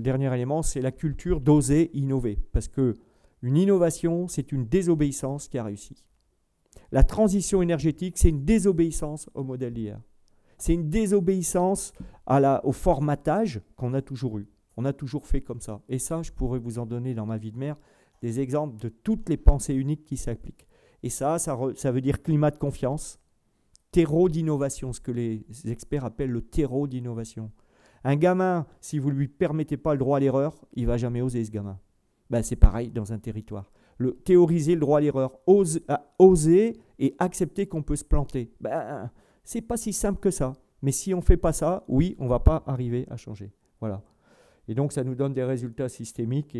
élément, c'est la culture d'oser innover. Parce qu'une innovation, c'est une désobéissance qui a réussi. La transition énergétique, c'est une désobéissance au modèle d'hier. C'est une désobéissance au formatage qu'on a toujours eu. On a toujours fait comme ça. Et ça, je pourrais vous en donner dans ma vie de maire des exemples de toutes les pensées uniques qui s'appliquent. Et ça veut dire climat de confiance, terreau d'innovation, ce que les experts appellent le terreau d'innovation. Un gamin, si vous ne lui permettez pas le droit à l'erreur, il ne va jamais oser, ce gamin. Ben, c'est pareil dans un territoire. Théoriser le droit à l'erreur, oser et accepter qu'on peut se planter. Ben, c'est pas si simple que ça. Mais si on ne fait pas ça, oui, on ne va pas arriver à changer. Voilà. Et donc, ça nous donne des résultats systémiques,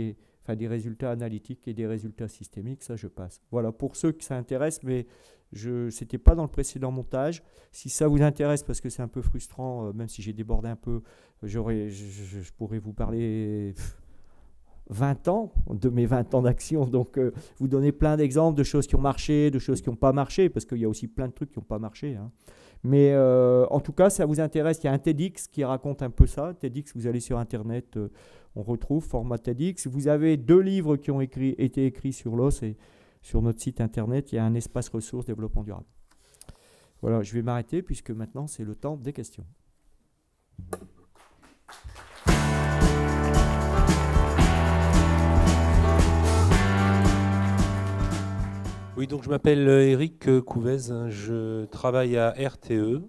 des résultats analytiques et des résultats systémiques. Ça, je passe. Voilà, pour ceux que ça intéresse, mais ce n'était pas dans le précédent montage. Si ça vous intéresse, parce que c'est un peu frustrant, même si j'ai débordé un peu, je pourrais vous parler 20 ans, de mes 20 ans d'action. Donc, vous donner plein d'exemples de choses qui ont marché, de choses qui n'ont pas marché, parce qu'il y a aussi plein de trucs qui n'ont pas marché, hein. Mais en tout cas, ça vous intéresse, il y a un TEDx qui raconte un peu ça. TEDx, vous allez sur Internet, on retrouve format TEDx. Vous avez 2 livres qui ont été écrits sur l'os et sur notre site Internet, il y a un espace ressources développement durable. Voilà, je vais m'arrêter puisque maintenant, c'est le temps des questions. Oui, donc je m'appelle Éric Couvez, je travaille à RTE,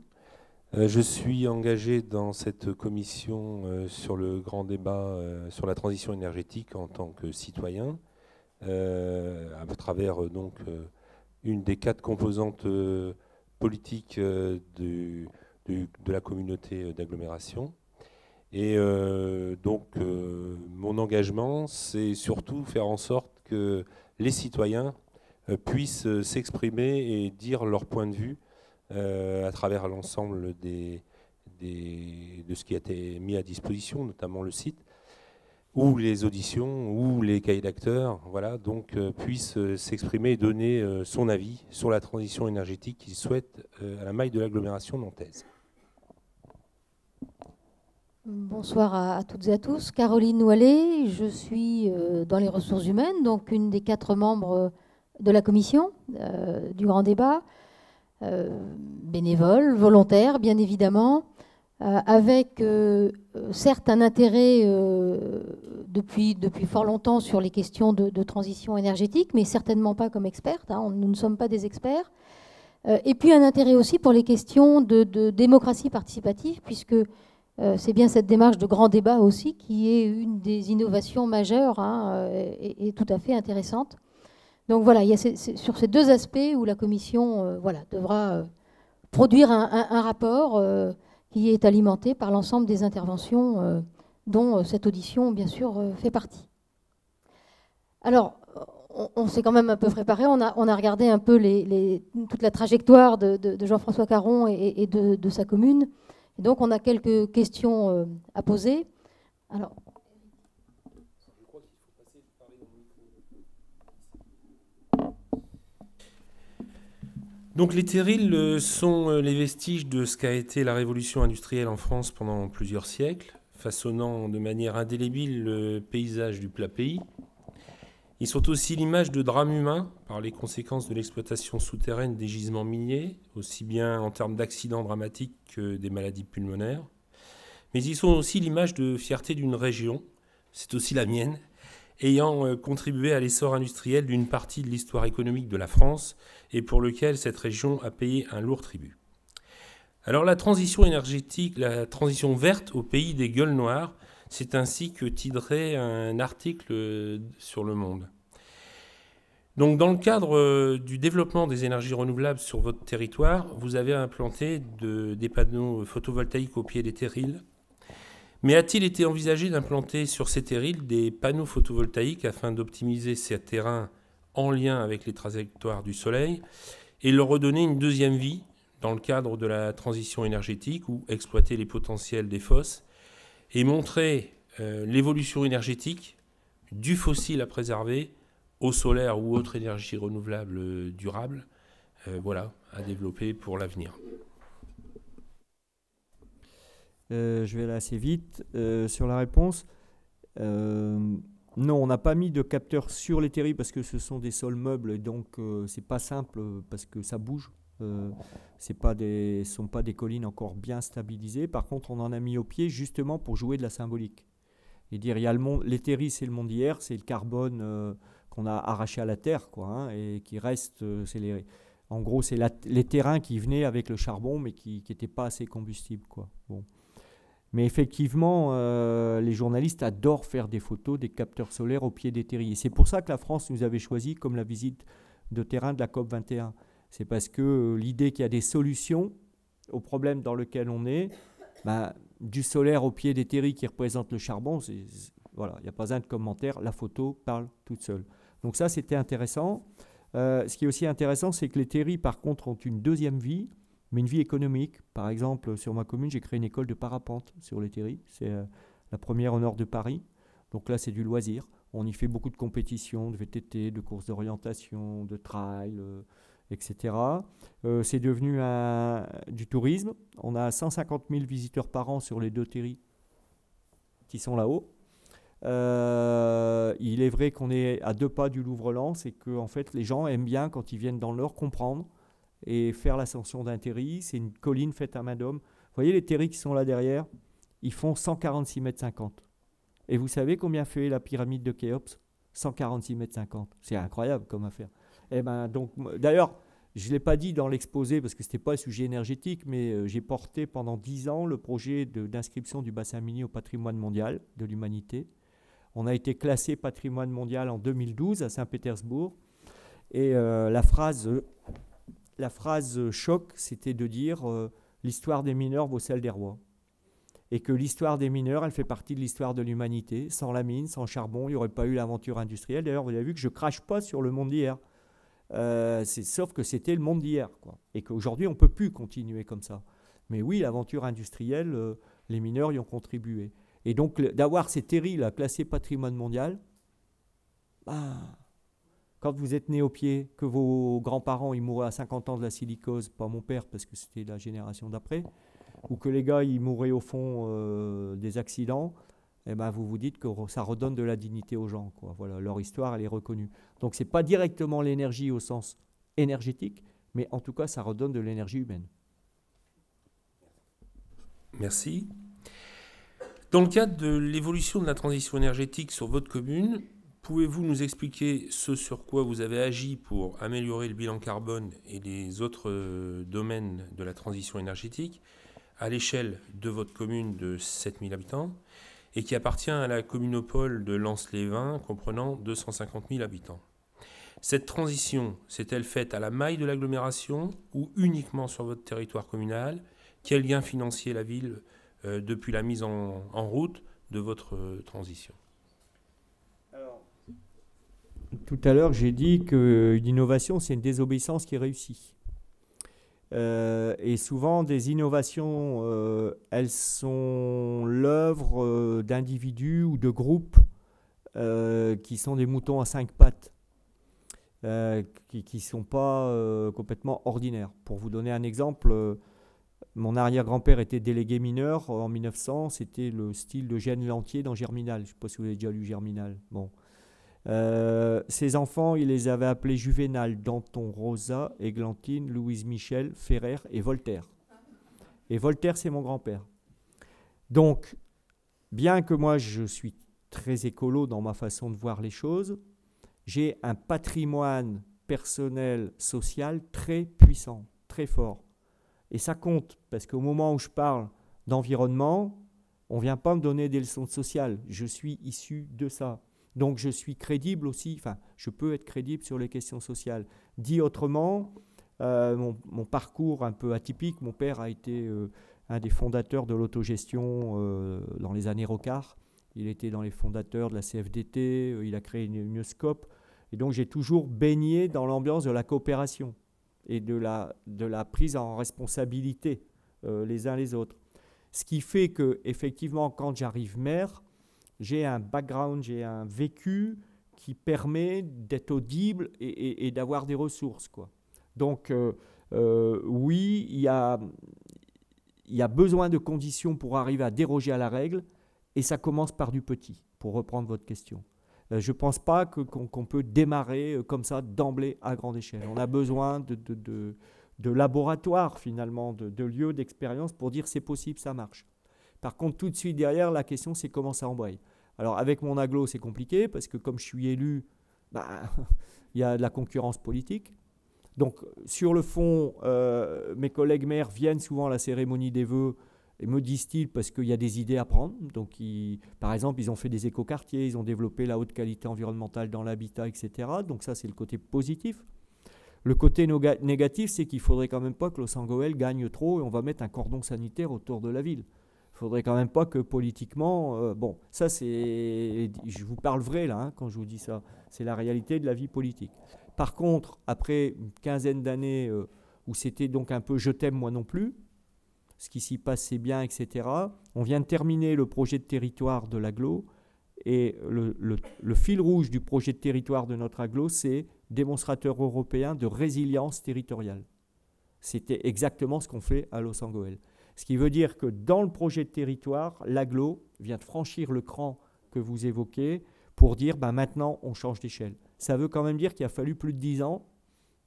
Je suis engagé dans cette commission sur le grand débat sur la transition énergétique en tant que citoyen, à travers une des 4 composantes politiques de la communauté d'agglomération. Et mon engagement, c'est surtout faire en sorte que les citoyens puissent s'exprimer et dire leur point de vue à travers l'ensemble de ce qui a été mis à disposition, notamment le site, ou les auditions, ou les cahiers d'acteurs, voilà, donc puissent s'exprimer et donner son avis sur la transition énergétique qu'ils souhaitent à la maille de l'agglomération nantaise. Bonsoir à toutes et à tous. Caroline Noualet, je suis dans les ressources humaines, donc une des 4 membres de la commission du grand débat, bénévole, volontaire, bien évidemment, avec certes un intérêt depuis fort longtemps sur les questions de transition énergétique, mais certainement pas comme experte, hein, nous ne sommes pas des experts. Et puis un intérêt aussi pour les questions de démocratie participative, puisque c'est bien cette démarche de grand débat aussi qui est une des innovations majeures, hein, et tout à fait intéressante. Donc voilà, il y a sur ces 2 aspects où la commission devra produire un rapport qui est alimenté par l'ensemble des interventions dont cette audition, bien sûr, fait partie. Alors, on s'est quand même un peu préparé, on a regardé un peu toute la trajectoire de Jean-François Caron et de sa commune. Et donc, on a quelques questions à poser. Alors, donc les terrils sont les vestiges de ce qu'a été la révolution industrielle en France pendant plusieurs siècles, façonnant de manière indélébile le paysage du plat pays. Ils sont aussi l'image de drames humains par les conséquences de l'exploitation souterraine des gisements miniers, aussi bien en termes d'accidents dramatiques que des maladies pulmonaires. Mais ils sont aussi l'image de fierté d'une région, c'est aussi la mienne, ayant contribué à l'essor industriel d'une partie de l'histoire économique de la France et pour lequel cette région a payé un lourd tribut. Alors la transition énergétique, la transition verte au pays des gueules noires, c'est ainsi que titrait un article sur Le Monde. Donc dans le cadre du développement des énergies renouvelables sur votre territoire, vous avez implanté des panneaux photovoltaïques au pied des terrils. Mais a-t-il été envisagé d'implanter sur ces terrils des panneaux photovoltaïques afin d'optimiser ces terrains en lien avec les trajectoires du soleil et leur redonner une deuxième vie dans le cadre de la transition énergétique ou exploiter les potentiels des fosses et montrer l'évolution énergétique du fossile à préserver au solaire ou autre énergie renouvelable durable, à développer pour l'avenir. Je vais aller assez vite sur la réponse. Non, on n'a pas mis de capteurs sur les terrils parce que ce sont des sols meubles et donc c'est pas simple parce que ça bouge. Ce ne sont pas des collines encore bien stabilisées. Par contre, on en a mis au pied justement pour jouer de la symbolique. Et dire, il y a les terrils, c'est le monde d'hier, c'est le carbone qu'on a arraché à la terre, quoi, hein, et qui reste. En gros, c'est les terrains qui venaient avec le charbon, mais qui n'étaient pas assez combustibles, quoi. Bon. Mais effectivement, les journalistes adorent faire des photos des capteurs solaires au pied des terrils. Et c'est pour ça que la France nous avait choisi comme la visite de terrain de la COP 21. C'est parce que l'idée qu'il y a des solutions au problème dans lequel on est, du solaire au pied des terrils qui représente le charbon, voilà, il n'y a pas un de commentaire, la photo parle toute seule. Donc ça, c'était intéressant. Ce qui est aussi intéressant, c'est que les terrils, par contre, ont une deuxième vie, mais une vie économique. Par exemple, sur ma commune, j'ai créé une école de parapente sur les terrils. C'est la première au nord de Paris. Donc là, c'est du loisir. On y fait beaucoup de compétitions, de VTT, de courses d'orientation, de trail, etc. C'est devenu du tourisme. On a 150 000 visiteurs par an sur les 2 terrils qui sont là-haut. Il est vrai qu'on est à 2 pas du Louvre-Lens et que en fait, les gens aiment bien, quand ils viennent dans le Nord, comprendre et faire l'ascension d'un terril. C'est une colline faite à main d'homme. Vous voyez les terrils qui sont là derrière, ils font 146,50 mètres. Et vous savez combien fait la pyramide de Khéops? 146,50 mètres. C'est incroyable comme affaire. Et donc, d'ailleurs, Je ne l'ai pas dit dans l'exposé parce que ce n'était pas un sujet énergétique, mais j'ai porté pendant 10 ans le projet d'inscription du bassin minier au patrimoine mondial de l'humanité. On a été classé patrimoine mondial en 2012 à Saint-Pétersbourg. Et la phrase choc, c'était de dire l'histoire des mineurs vaut celle des rois. Et que l'histoire des mineurs, elle fait partie de l'histoire de l'humanité. Sans la mine, sans le charbon, il n'y aurait pas eu l'aventure industrielle. D'ailleurs, vous avez vu que je ne crache pas sur le monde d'hier. Sauf que c'était le monde d'hier, quoi. Et qu'aujourd'hui, on ne peut plus continuer comme ça. Mais oui, l'aventure industrielle, les mineurs y ont contribué. Et donc, d'avoir ces terrils classés patrimoine mondial, quand vous êtes né au pied, que vos grands-parents ils mouraient à 50 ans de la silicose, pas mon père parce que c'était la génération d'après, ou que les gars ils mouraient au fond des accidents, eh ben, vous vous dites que ça redonne de la dignité aux gens, quoi. Voilà, leur histoire, elle est reconnue. Donc, ce n'est pas directement l'énergie au sens énergétique, mais en tout cas, ça redonne de l'énergie humaine. Merci. Dans le cadre de l'évolution de la transition énergétique sur votre commune, pouvez-vous nous expliquer ce sur quoi vous avez agi pour améliorer le bilan carbone et les autres domaines de la transition énergétique à l'échelle de votre commune de 7000 habitants et qui appartient à la communopole de Lens-les-Vins comprenant 250 000 habitants. Cette transition s'est-elle faite à la maille de l'agglomération ou uniquement sur votre territoire communal? Quel gain financier la ville depuis la mise en route de votre transition? Alors, tout à l'heure, j'ai dit qu'une innovation, c'est une désobéissance qui réussit. Et souvent, des innovations, elles sont l'œuvre d'individus ou de groupes qui sont des moutons à 5 pattes, qui ne sont pas complètement ordinaires. Pour vous donner un exemple, mon arrière-grand-père était délégué mineur en 1900, c'était le style de Gênes Lantier dans Germinal. Je ne sais pas si vous avez déjà lu Germinal. Bon. Ses enfants, il les avait appelés Juvénal, Danton, Rosa, Églantine, Louise Michel, Ferrer et Voltaire. Et Voltaire, c'est mon grand-père. Donc, bien que moi, je suis très écolo dans ma façon de voir les choses, j'ai un patrimoine personnel, social très puissant, très fort. Et ça compte, parce qu'au moment où je parle d'environnement, on ne vient pas me donner des leçons de social. Je suis issu de ça. Donc je suis crédible aussi, enfin je peux être crédible sur les questions sociales. Dit autrement, mon parcours un peu atypique, mon père a été un des fondateurs de l'autogestion dans les années Rocard. Il était dans les fondateurs de la CFDT, il a créé une SCOP. Et donc j'ai toujours baigné dans l'ambiance de la coopération et de la prise en responsabilité les uns les autres. Ce qui fait que effectivement quand j'arrive maire, j'ai un background, j'ai un vécu qui permet d'être audible et d'avoir des ressources, quoi. Donc, oui, il y a besoin de conditions pour arriver à déroger à la règle, et ça commence par du petit, pour reprendre votre question. Je ne pense pas qu'on peut démarrer comme ça d'emblée à grande échelle. On a besoin de laboratoires, finalement, de lieux d'expérience pour dire c'est possible, ça marche. Par contre, tout de suite derrière, la question, c'est comment ça embraye. Alors, avec mon agglo, c'est compliqué parce que comme je suis élu, il y a de la concurrence politique. Donc, sur le fond, mes collègues maires viennent souvent à la cérémonie des vœux et me disent-ils parce qu'il y a des idées à prendre. Donc, par exemple, ils ont fait des écoquartiers, ils ont développé la haute qualité environnementale dans l'habitat, etc. Donc, ça, c'est le côté positif. Le côté négatif, c'est qu'il ne faudrait quand même pas que Los Angeles gagne trop et on va mettre un cordon sanitaire autour de la ville. Il ne faudrait quand même pas que politiquement... bon, ça c'est... Je vous parle vrai là, quand je vous dis ça. C'est la réalité de la vie politique. Par contre, après une quinzaine d'années où c'était donc un peu « je t'aime, moi non plus », ce qui s'y passe c'est bien, etc. On vient de terminer le projet de territoire de l'agglo et le fil rouge du projet de territoire de notre agglo, c'est démonstrateur européen de résilience territoriale. C'était exactement ce qu'on fait à Los Angeles. Ce qui veut dire que dans le projet de territoire, l'agglo vient de franchir le cran que vous évoquez pour dire maintenant on change d'échelle. Ça veut quand même dire qu'il a fallu plus de 10 ans,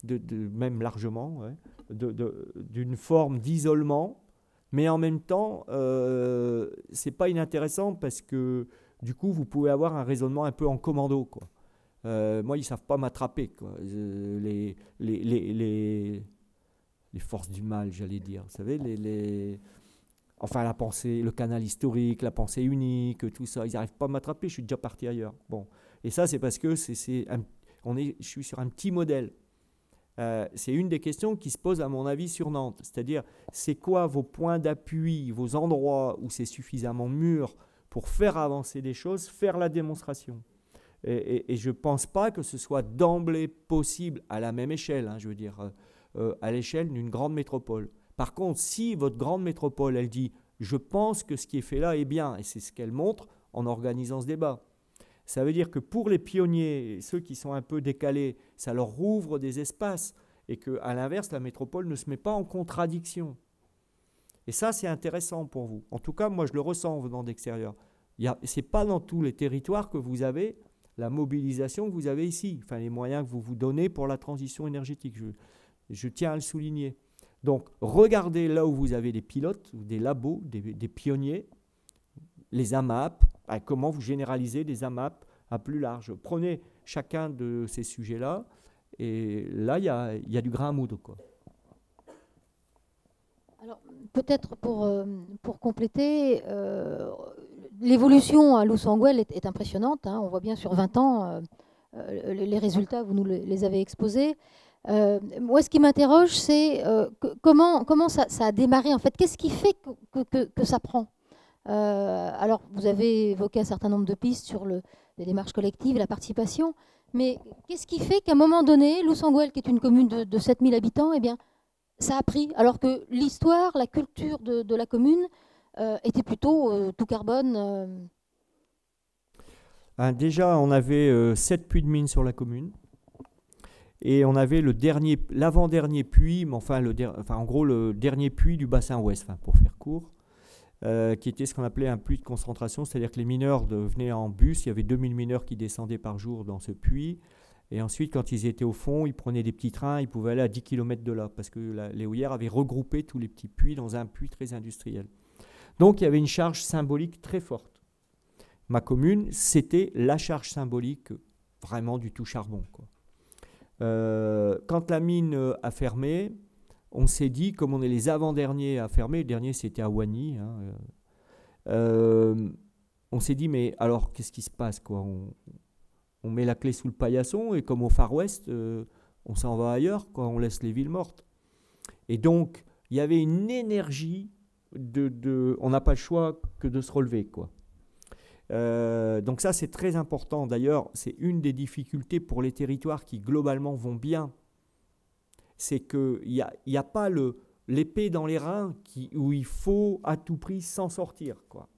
même largement, d'une forme d'isolement, mais en même temps, c'est pas inintéressant parce que du coup vous pouvez avoir un raisonnement un peu en commando, quoi. Moi, ils ne savent pas m'attraper, quoi. Les forces du mal, j'allais dire. Vous savez, enfin, la pensée, le canal historique, la pensée unique, tout ça, ils n'arrivent pas à m'attraper, je suis déjà parti ailleurs. Bon. Et ça, c'est parce que je suis sur un petit modèle. C'est une des questions qui se pose, à mon avis, sur Nantes. C'est-à-dire, c'est quoi vos points d'appui, vos endroits où c'est suffisamment mûr pour faire avancer des choses, faire la démonstration. Et je ne pense pas que ce soit d'emblée possible à la même échelle, hein, je veux dire, à l'échelle d'une grande métropole. Par contre, si votre grande métropole, elle dit « je pense que ce qui est fait là est bien », et c'est ce qu'elle montre en organisant ce débat, ça veut dire que pour les pionniers, ceux qui sont un peu décalés, ça leur rouvre des espaces, et qu'à l'inverse, la métropole ne se met pas en contradiction. Et ça, c'est intéressant pour vous. En tout cas, moi, je le ressens en venant d'extérieur. Ce n'est pas dans tous les territoires que vous avez la mobilisation que vous avez ici, enfin les moyens que vous vous donnez pour la transition énergétique. Je tiens à le souligner. Donc, regardez là où vous avez des pilotes, des labos, des pionniers, les AMAP, comment vous généralisez des AMAP à plus large. Prenez chacun de ces sujets-là, et là, il y a du grain à moudre, quoi. Alors, peut-être pour compléter, l'évolution à Loos-en-Gouel est impressionnante, hein. On voit bien sur 20 ans, les résultats, vous nous les avez exposés. Moi, ce qui m'interroge, c'est comment ça a démarré, en fait. Qu'est-ce qui fait que ça prend? Alors, vous avez évoqué un certain nombre de pistes sur les démarches collectives, la participation, mais qu'est-ce qui fait qu'à un moment donné, Loos-en-Gouel, qui est une commune de 7000 habitants, eh bien, ça a pris, alors que l'histoire, la culture de la commune était plutôt tout carbone. Déjà, on avait 7 puits de mine sur la commune. Et on avait l'avant-dernier puits, mais en gros le dernier puits du bassin ouest, pour faire court, qui était ce qu'on appelait un puits de concentration, c'est-à-dire que les mineurs venaient en bus, il y avait 2000 mineurs qui descendaient par jour dans ce puits, et ensuite quand ils étaient au fond, ils prenaient des petits trains, ils pouvaient aller à 10 km de là, parce que les houillères avaient regroupé tous les petits puits dans un puits très industriel. Donc il y avait une charge symbolique très forte. Ma commune, c'était la charge symbolique vraiment du tout charbon, quoi. Quand la mine a fermé, on s'est dit, comme on est les avant-derniers à fermer, le dernier c'était à Wany, on s'est dit, mais alors qu'est-ce qui se passe, quoi, on met la clé sous le paillasson et comme au Far West, on s'en va ailleurs, quoi, on laisse les villes mortes. Et donc, il y avait une énergie on n'a pas le choix que de se relever, quoi. Donc ça, c'est très important. D'ailleurs, c'est une des difficultés pour les territoires qui, globalement, vont bien. C'est qu'il n'y a pas l'épée dans les reins où il faut à tout prix s'en sortir, quoi.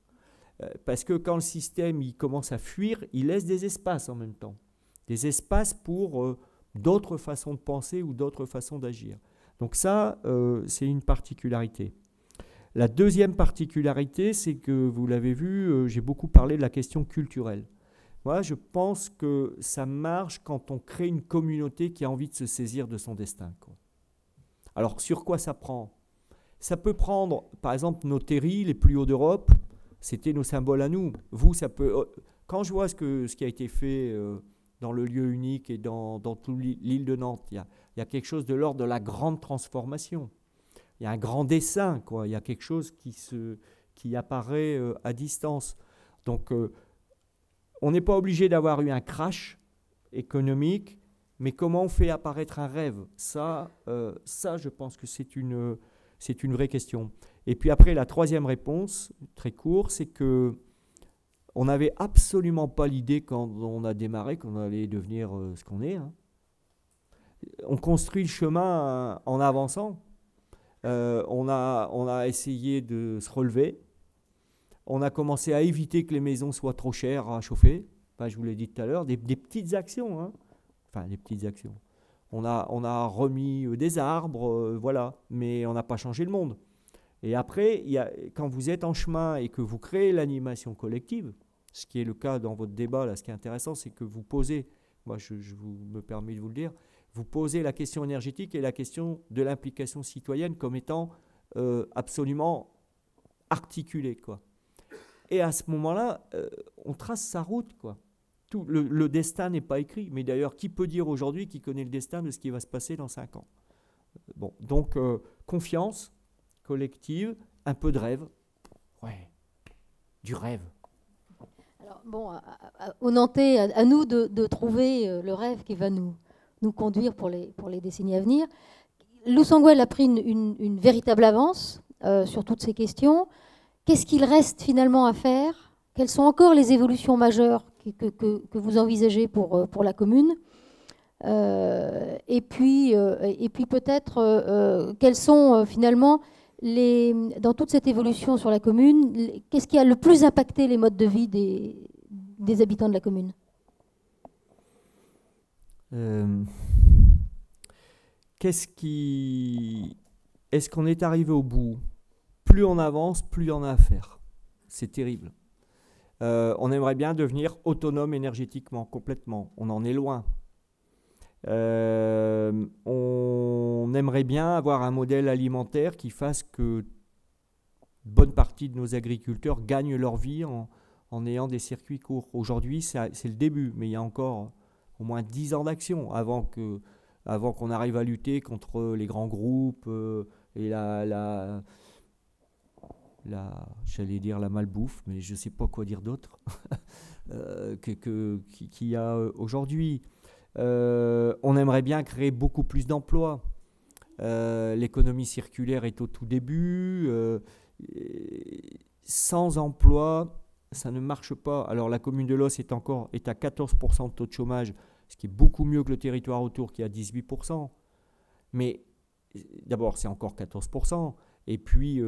Parce que quand le système il commence à fuir, il laisse des espaces en même temps. Des espaces pour d'autres façons de penser ou d'autres façons d'agir. Donc ça, c'est une particularité. La deuxième particularité, c'est que, vous l'avez vu, j'ai beaucoup parlé de la question culturelle. Moi, je pense que ça marche quand on crée une communauté qui a envie de se saisir de son destin, quoi. Alors, sur quoi ça prend? Ça peut prendre, par exemple, nos terris les plus hauts d'Europe, c'était nos symboles à nous. Vous, ça peut... Quand je vois ce qui a été fait dans le lieu unique et dans toute l'île de Nantes, il y a quelque chose de l'ordre de la grande transformation. Il y a un grand dessin, quoi. Il y a quelque chose qui apparaît à distance. Donc, on n'est pas obligé d'avoir eu un crash économique, mais comment on fait apparaître un rêve? Ça, je pense que c'est une vraie question. Et puis après, la troisième réponse, très courte, c'est que on n'avait absolument pas l'idée quand on a démarré qu'on allait devenir ce qu'on est, hein. On construit le chemin en avançant. On a essayé de se relever. On a commencé à éviter que les maisons soient trop chères à chauffer. Enfin, je vous l'ai dit tout à l'heure, des petites actions, hein. Enfin, des petites actions. On a remis des arbres, voilà, mais on n'a pas changé le monde. Et après, quand vous êtes en chemin et que vous créez l'animation collective, ce qui est le cas dans votre débat, là, ce qui est intéressant, c'est que vous posez, moi je me permets de vous le dire, vous posez la question énergétique et la question de l'implication citoyenne comme étant absolument articulée, quoi. Et à ce moment-là, on trace sa route, quoi. le destin n'est pas écrit. Mais d'ailleurs, qui peut dire aujourd'hui qui connaît le destin de ce qui va se passer dans 5 ans? Bon, donc, confiance collective, un peu de rêve. Ouais, du rêve. Alors, bon, aux Nantais, à nous de trouver le rêve qui va nous conduire pour les décennies à venir. Loussenguel a pris une véritable avance sur toutes ces questions. Qu'est-ce qu'il reste finalement à faire? Quelles sont encore les évolutions majeures que vous envisagez pour la commune? Et puis peut-être quels sont finalement dans toute cette évolution sur la commune, qu'est-ce qui a le plus impacté les modes de vie des habitants de la commune? Est-ce qu'on est arrivé au bout? Plus on avance, plus il y en a à faire. C'est terrible. On aimerait bien devenir autonome énergétiquement, complètement. On en est loin. On aimerait bien avoir un modèle alimentaire qui fasse que bonne partie de nos agriculteurs gagnent leur vie en ayant des circuits courts. Aujourd'hui, c'est le début, mais il y a encore au moins 10 ans d'action avant qu'on arrive à lutter contre les grands groupes et j'allais dire la malbouffe, mais je ne sais pas quoi dire d'autre, qu'il y a aujourd'hui. On aimerait bien créer beaucoup plus d'emplois. L'économie circulaire est au tout début. Sans emploi, ça ne marche pas. Alors la commune de Los est à 14% de taux de chômage, ce qui est beaucoup mieux que le territoire autour qui est à 18%. Mais d'abord, c'est encore 14%. Et puis,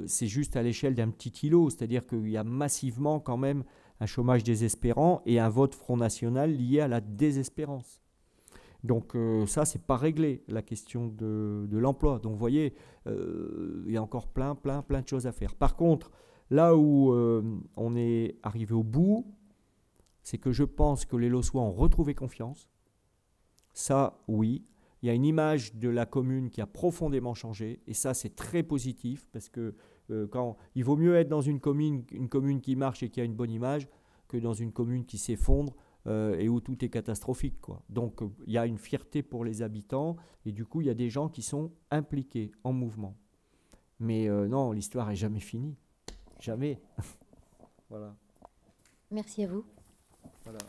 c'est juste à l'échelle d'un petit îlot. C'est-à-dire qu'il y a massivement quand même un chômage désespérant et un vote Front National lié à la désespérance. Donc ça, c'est pas réglé, la question de l'emploi. Donc vous voyez, il y a encore plein de choses à faire. Par contre, là où on est arrivé au bout, c'est que je pense que les Lossois ont retrouvé confiance. Ça, oui. Il y a une image de la commune qui a profondément changé. Et ça, c'est très positif parce que il vaut mieux être dans une commune qui marche et qui a une bonne image que dans une commune qui s'effondre et où tout est catastrophique, quoi. Donc, il y a une fierté pour les habitants et du coup, il y a des gens qui sont impliqués en mouvement. Mais non, l'histoire n'est jamais finie. Jamais. Voilà. Merci à vous. Voilà.